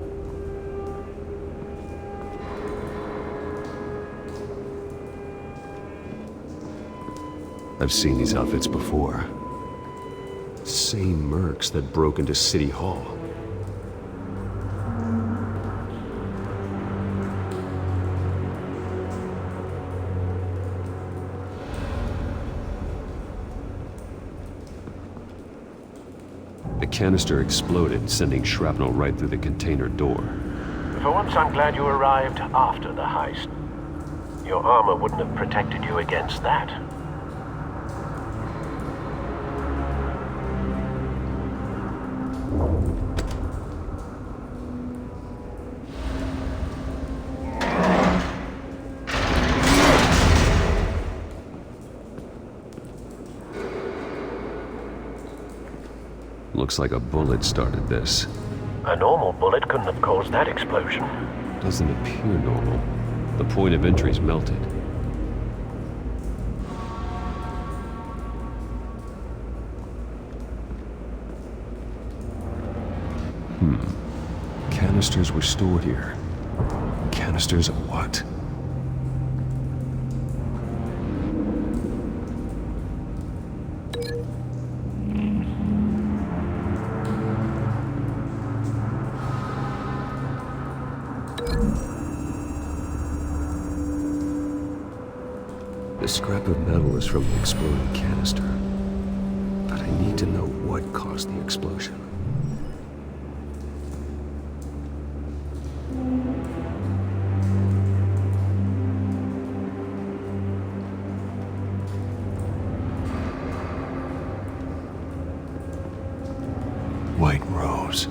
I've seen these outfits before. Same mercs that broke into City Hall. The canister exploded, sending shrapnel right through the container door. For once, I'm glad you arrived after the heist. Your armor wouldn't have protected you against that. Looks like a bullet started this. A normal bullet couldn't have caused that explosion. Doesn't appear normal. The point of entry's melted. Canisters were stored here. Canisters of what? The scrap of metal is from the exploded canister. But I need to know what caused the explosion. White Rose.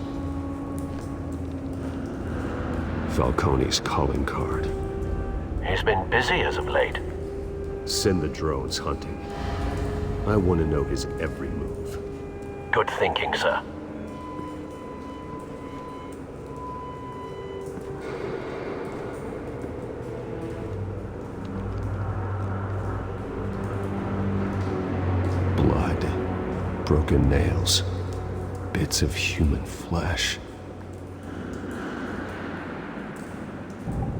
Falcone's calling card. He's been busy as of late. Send the drones hunting. I want to know his every move. Good thinking, sir. Blood. Broken nails. Bits of human flesh.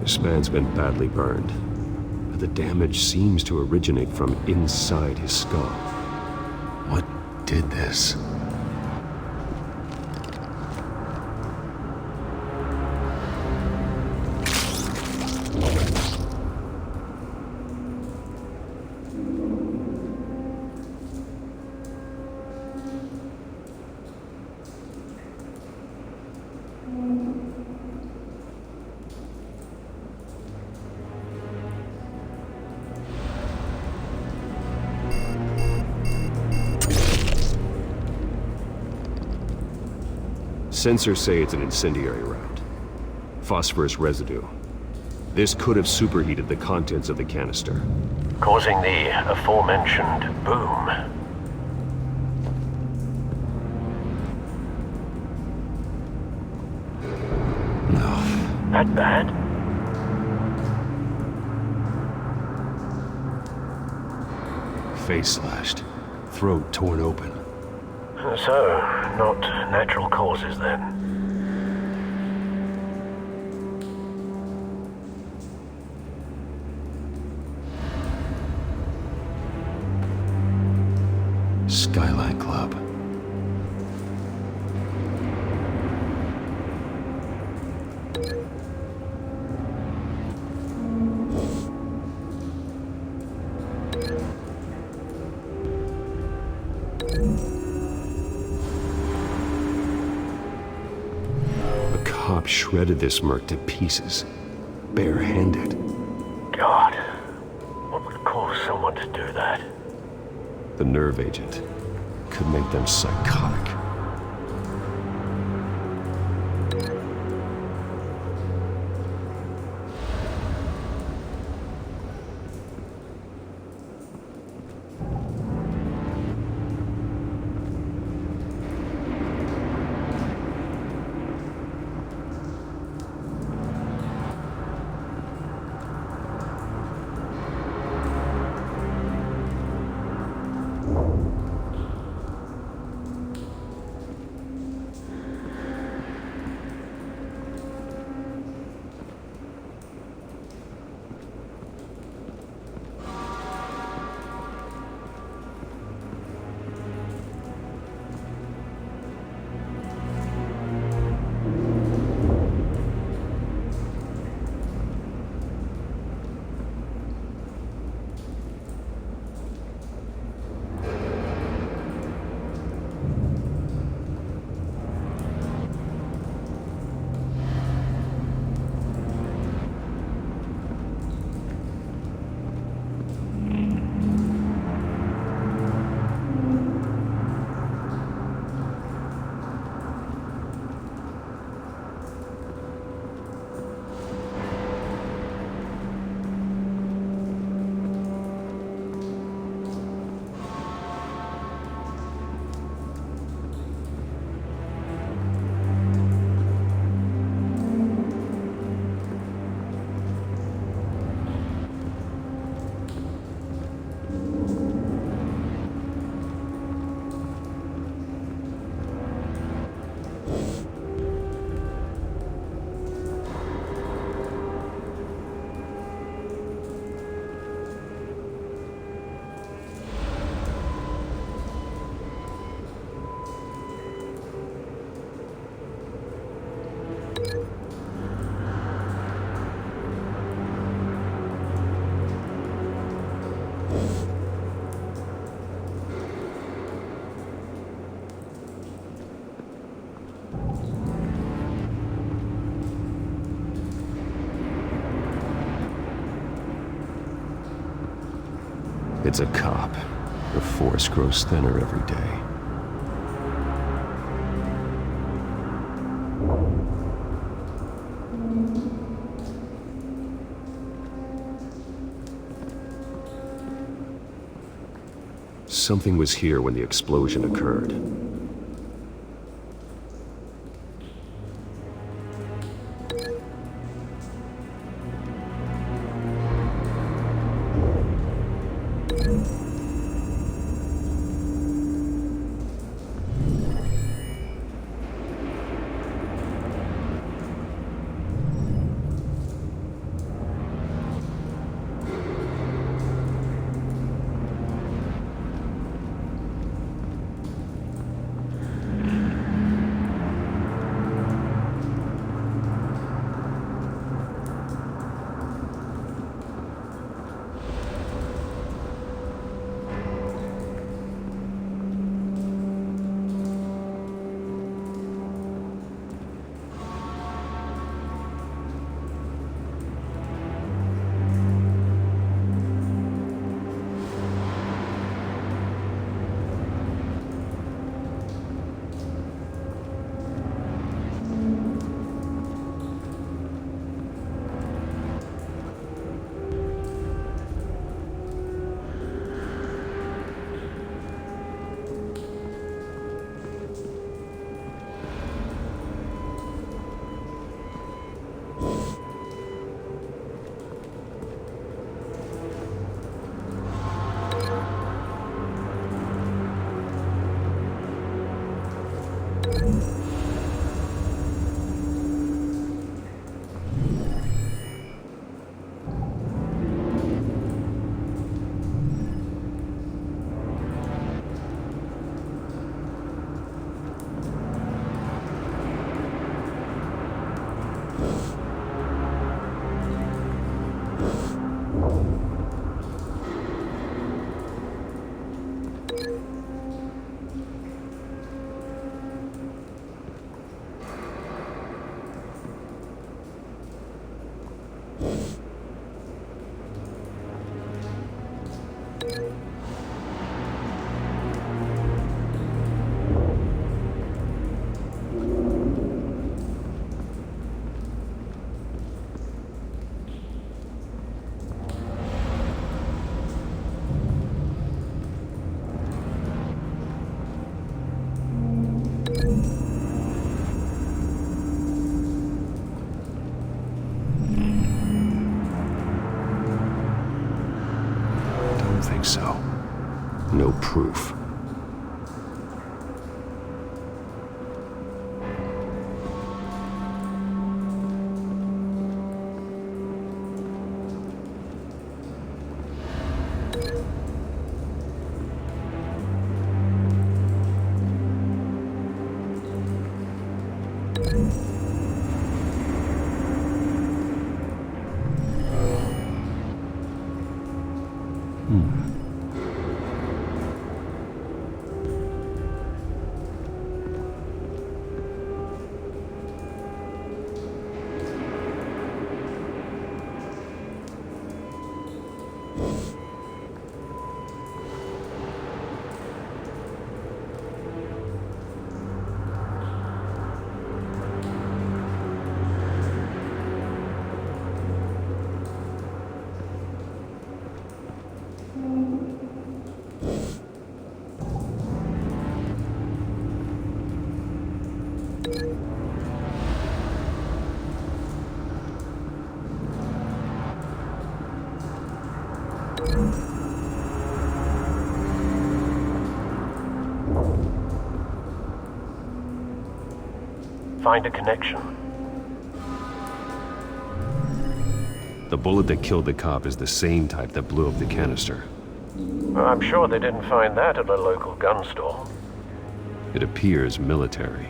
This man's been badly burned. But the damage seems to originate from inside his skull. What did this? Sensors say it's an incendiary round. Phosphorus residue. This could have superheated the contents of the canister. Causing the aforementioned boom. No. That bad? Face slashed. Throat torn open. So, not natural causes then. Skyline Club. Cop shredded this merc to pieces, barehanded. God, what would cause someone to do that? The nerve agent could make them psychotic. It's a cop. The force grows thinner every day. Something was here when the explosion occurred. So, no proof. Find a connection. The bullet that killed the cop is the same type that blew up the canister. I'm sure they didn't find that at a local gun store. It appears military.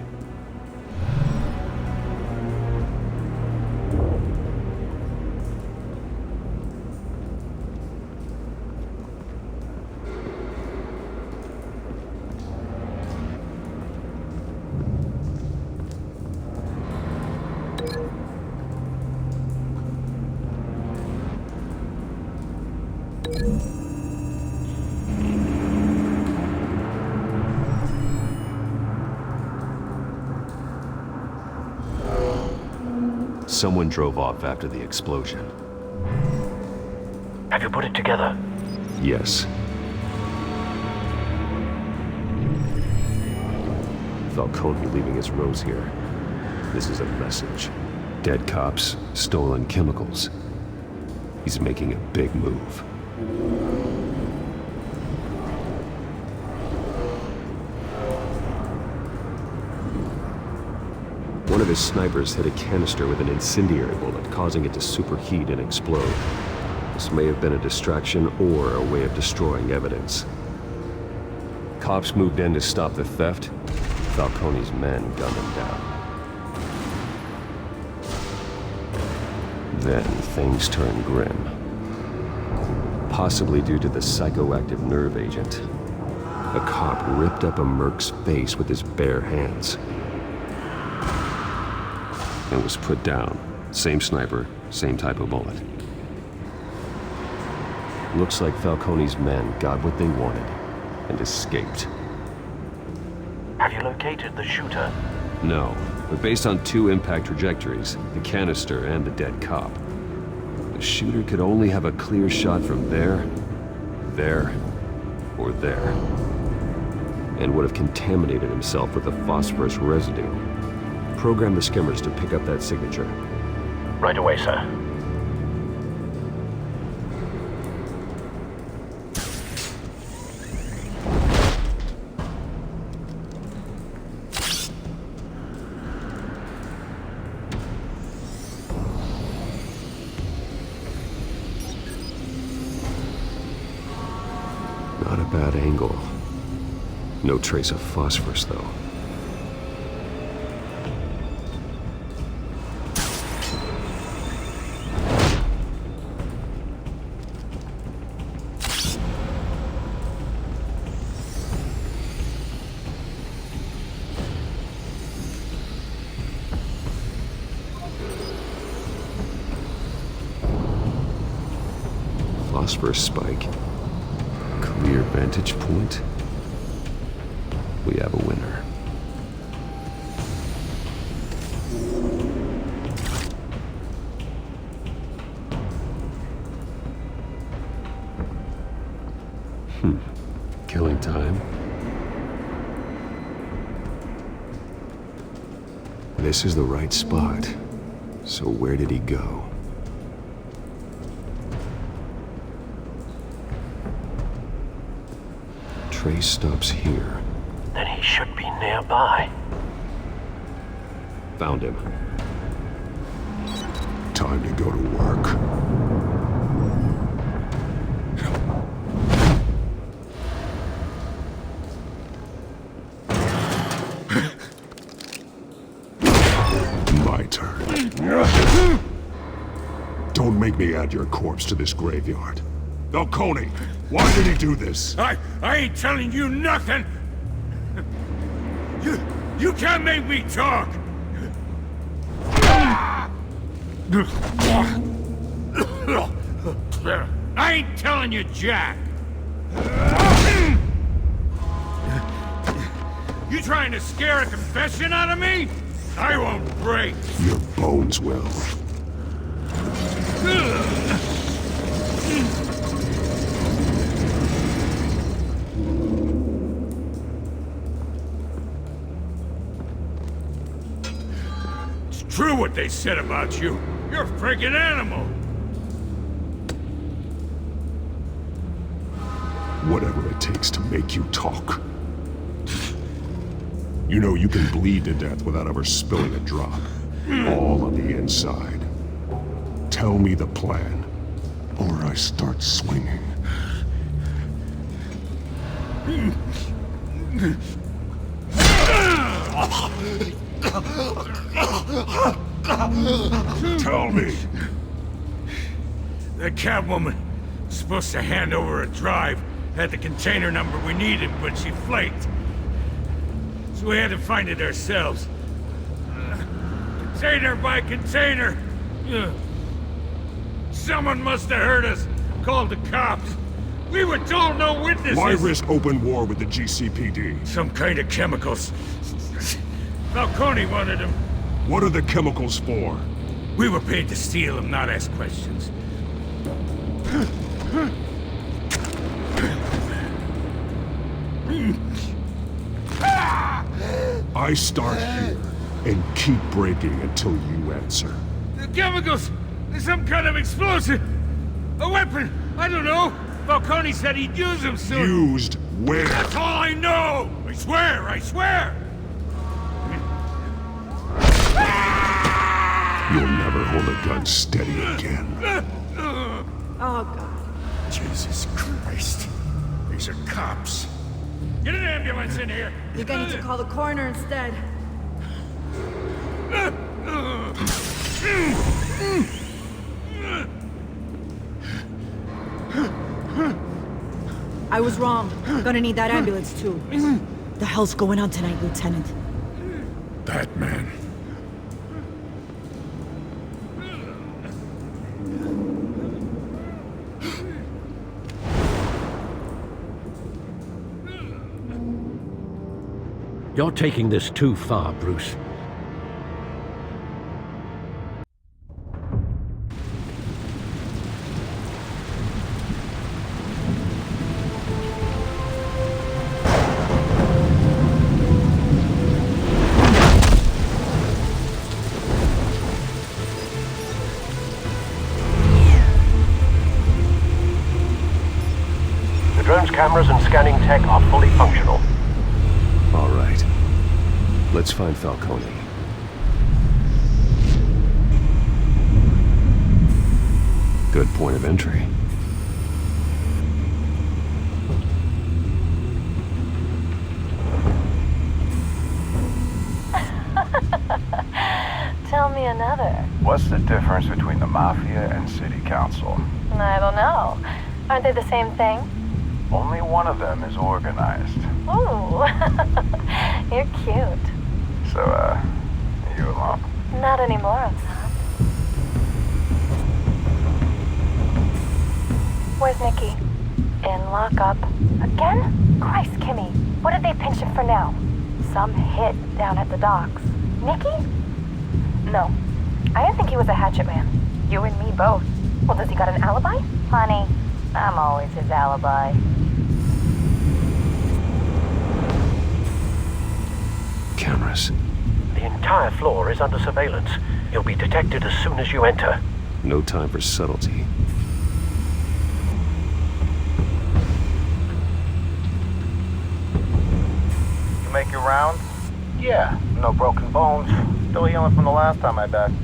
Someone drove off after the explosion. Have you put it together? Yes. Falcone leaving his rose here. This is a message. Dead cops, stolen chemicals. He's making a big move. One of his snipers hit a canister with an incendiary bullet, causing it to superheat and explode. This may have been a distraction or a way of destroying evidence. Cops moved in to stop the theft. Falcone's men gunned him down. Then things turned grim. Possibly due to the psychoactive nerve agent. A cop ripped up a merc's face with his bare hands. And was put down. Same sniper, same type of bullet. Looks like Falcone's men got what they wanted and escaped. Have you located the shooter? No, but based on 2 impact trajectories, the canister and the dead cop, the shooter could only have a clear shot from there, or there, and would have contaminated himself with the phosphorus residue. Program the skimmers to pick up that signature. Right away, sir. Not a bad angle. No trace of phosphorus, though. Phosphorus spike. Clear vantage point. We have a winner. Killing time. This is the right spot. So where did he go? Trace stops here. Then he should be nearby. Found him. Time to go to work. My turn. Don't make me add your corpse to this graveyard. Falcone, why did he do this? I ain't telling you nothing! You can't make me talk! I ain't telling you jack! You trying to scare a confession out of me? I won't break! Your bones will. True what they said about you. You're a freaking animal. Whatever it takes to make you talk. You know you can bleed to death without ever spilling a drop. All on the inside. Tell me the plan, or I start swinging. Tell me. The Catwoman was supposed to hand over a drive, had the container number we needed, but she flaked. So we had to find it ourselves. Container by container. Someone must have heard us, called the cops. We were told no witnesses. Why risk open war with the GCPD? Some kind of chemicals. Falcone wanted them. What are the chemicals for? We were paid to steal them, not ask questions. I start here and keep breaking until you answer. The chemicals! There's some kind of explosive! A weapon! I don't know! Falcone said he'd use them soon! Used where? That's all I know! I swear! I swear! You'll never hold a gun steady again. Oh, God. Jesus Christ. These are cops. Get an ambulance in here! You're gonna need to call the coroner instead. I was wrong. Gonna need that ambulance, too. The hell's going on tonight, Lieutenant? Batman. You're taking this too far, Bruce. The drone's cameras and scanning tech are fully functional. All right. Let's find Falcone. Good point of entry. Tell me another. What's the difference between the Mafia and City Council? I don't know. Aren't they the same thing? Only one of them is organized. Ooh, you're cute. So, you alone? Not anymore, I'm not. Where's Nikki? In lockup. Again? Christ, Kimmy. What did they pinch him for now? Some hit down at the docks. Nikki? No. I didn't think he was a hatchet man. You and me both. Well, does he got an alibi? Honey, I'm always his alibi. Cameras. The entire floor is under surveillance. You'll be detected as soon as you enter. No time for subtlety. You make your rounds? Yeah, no broken bones. Still healing from the last time I backed.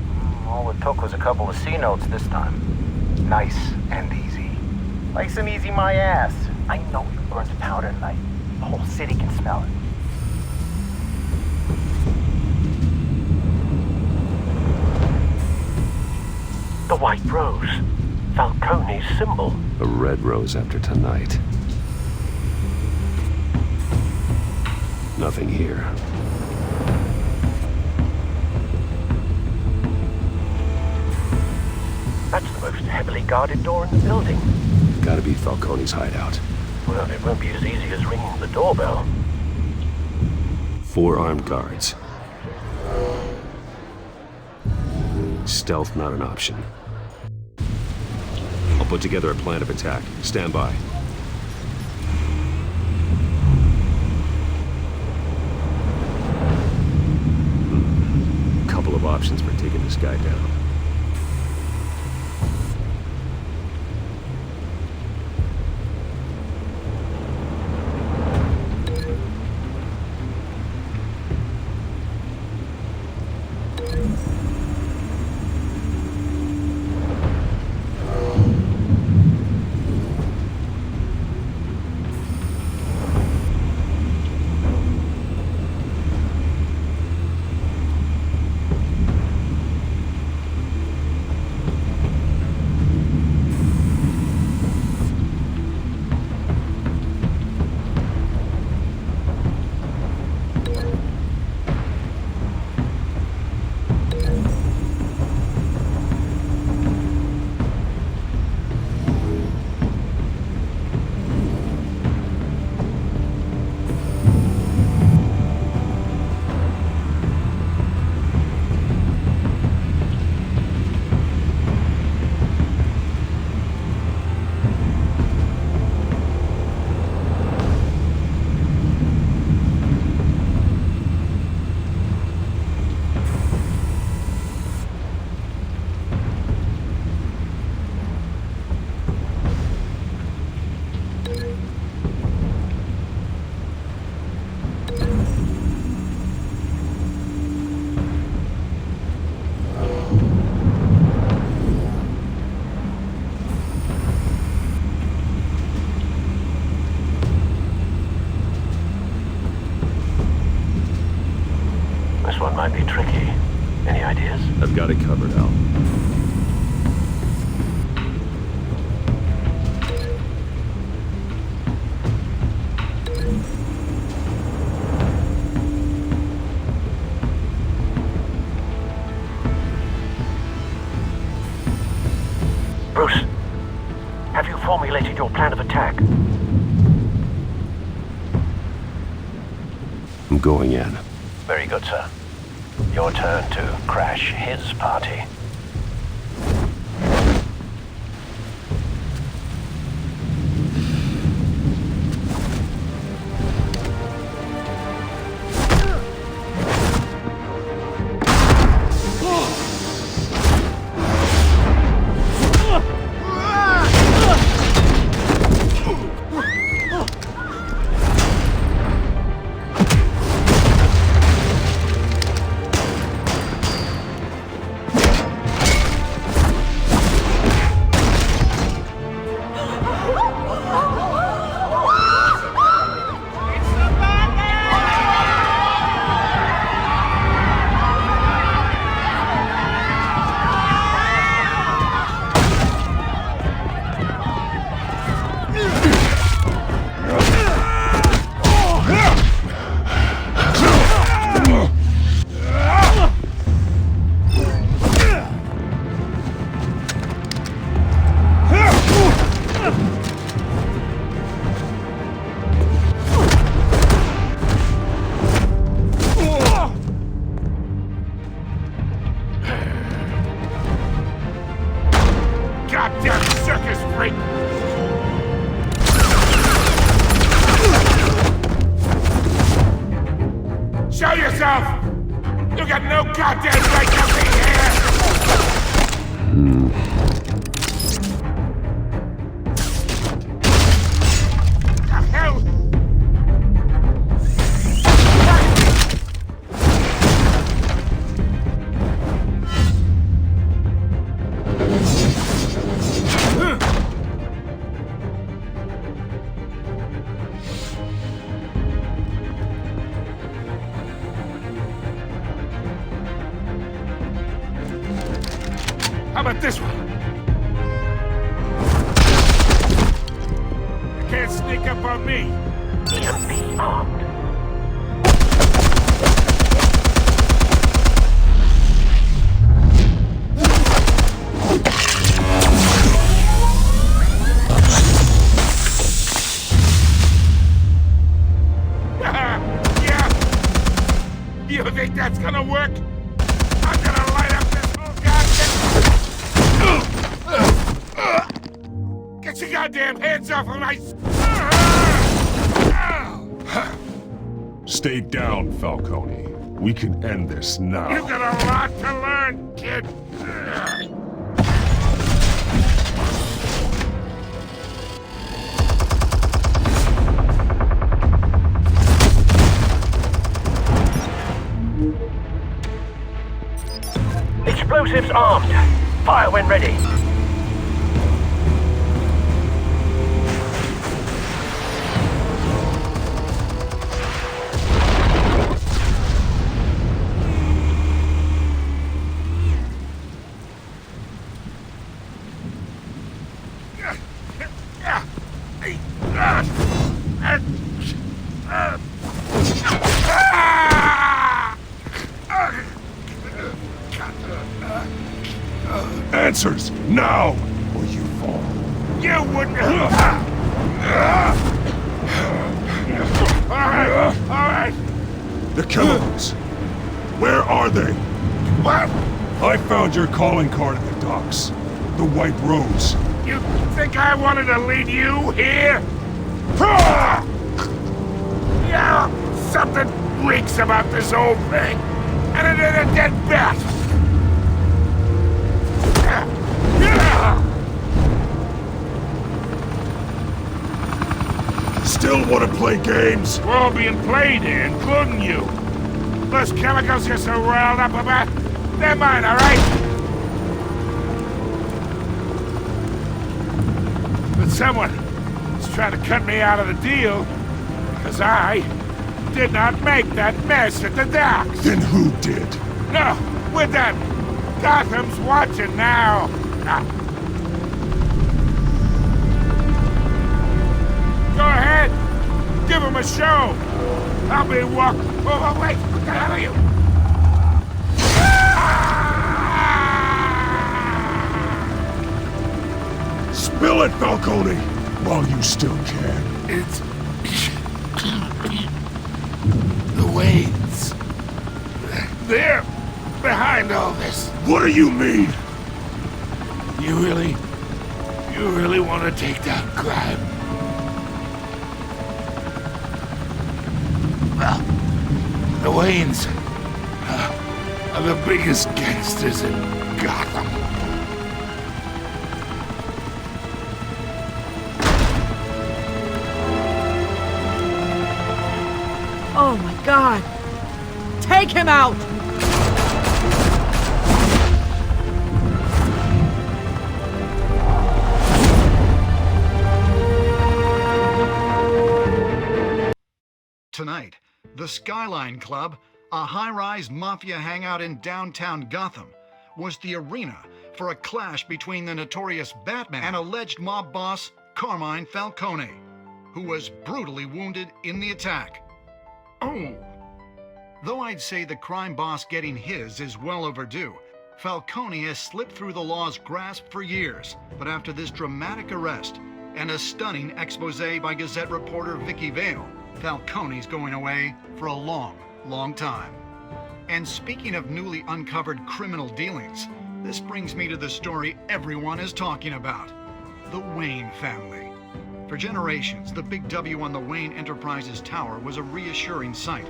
All it took was a couple of C notes this time. Nice and easy. Nice and easy my ass. I know he burns powder tonight. The whole city can smell it. The white rose. Falcone's symbol. A red rose after tonight. Nothing here. That's the most heavily guarded door in the building. Gotta be Falcone's hideout. Well, it won't be as easy as ringing the doorbell. 4 armed guards. Stealth not an option. I'll put together a plan of attack. Stand by. Couple of options for taking this guy down. one might be tricky. Any ideas? I've got it covered, Al. Bruce, have you formulated your plan of attack? I'm going in. Very good, sir. Your turn to crash his party. Goddamn circus freak! Show yourself! You got no goddamn right to be here! The hell? How about this one? You can't sneak up on me. EMP armed. Yeah? You think that's gonna work? I'm gonna light up this whole goddamn... Get your goddamn hands off of my... Stay down, Falcone. We can end this now. You've got a lot to learn, kid. Explosives armed. Fire when ready. Answers, now! Or you fall. You wouldn't... Alright. The chemicals. Where are they? What? I found your calling card at the docks. The White Rose. You think I wanted to lead you here? Yeah, something reeks about this whole thing. And it is a dead bat. Still want to play games? We're all being played here, including you. Those chemicals you're so riled up about, they're mine, all right? But someone is trying to cut me out of the deal because I did not make that mess at the docks. Then who did? No, we're done. Gotham's watching now. Go ahead. Give him a show. I'll be Oh, wait. What the hell are you? Spill it, Falcone, while you still can. It's... the Waynes. They're behind all this. What do you mean? You really want to take down crime? Well, the Waynes are the biggest gangsters in Gotham. Oh my God! Take him out! Tonight, the Skyline Club, a high-rise mafia hangout in downtown Gotham, was the arena for a clash between the notorious Batman and alleged mob boss Carmine Falcone, who was brutally wounded in the attack. Oh! Though I'd say the crime boss getting his is well overdue, Falcone has slipped through the law's grasp for years. But after this dramatic arrest and a stunning expose by Gazette reporter Vicky Vale, Falcone's going away for a long, long time. And speaking of newly uncovered criminal dealings, this brings me to the story everyone is talking about: the Wayne family. For generations, the big W on the Wayne Enterprises tower was a reassuring sight.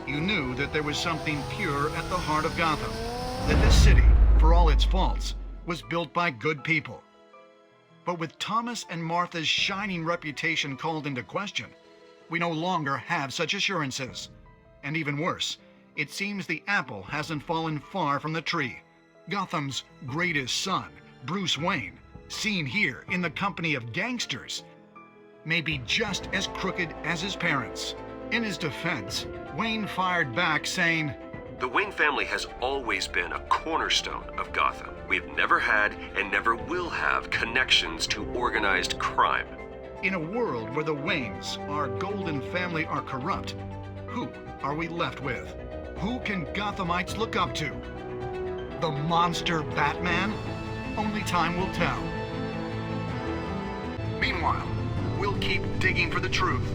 You knew that there was something pure at the heart of Gotham, that this city, for all its faults, was built by good people. But with Thomas and Martha's shining reputation called into question, we no longer have such assurances. And even worse, it seems the apple hasn't fallen far from the tree. Gotham's greatest son, Bruce Wayne, seen here in the company of gangsters, may be just as crooked as his parents. In his defense, Wayne fired back saying, "The Wayne family has always been a cornerstone of Gotham. We've never had and never will have connections to organized crime." In a world where the Waynes, our golden family, are corrupt, who are we left with? Who can Gothamites look up to? The monster Batman? Only time will tell. Meanwhile, we'll keep digging for the truth.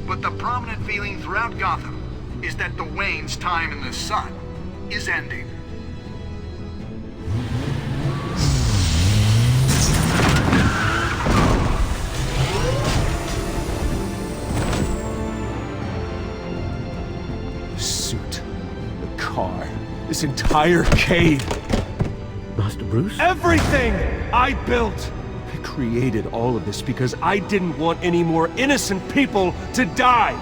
But the prominent feeling throughout Gotham is that the Waynes' time in the sun is ending. The suit, the car, this entire cave. Master Bruce? Everything I built! I created all of this because I didn't want any more innocent people to die!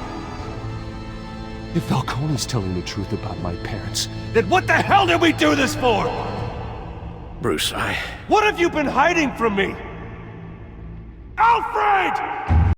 If Falcone's telling the truth about my parents, then what the hell did we do this for? Bruce, What have you been hiding from me? Alfred!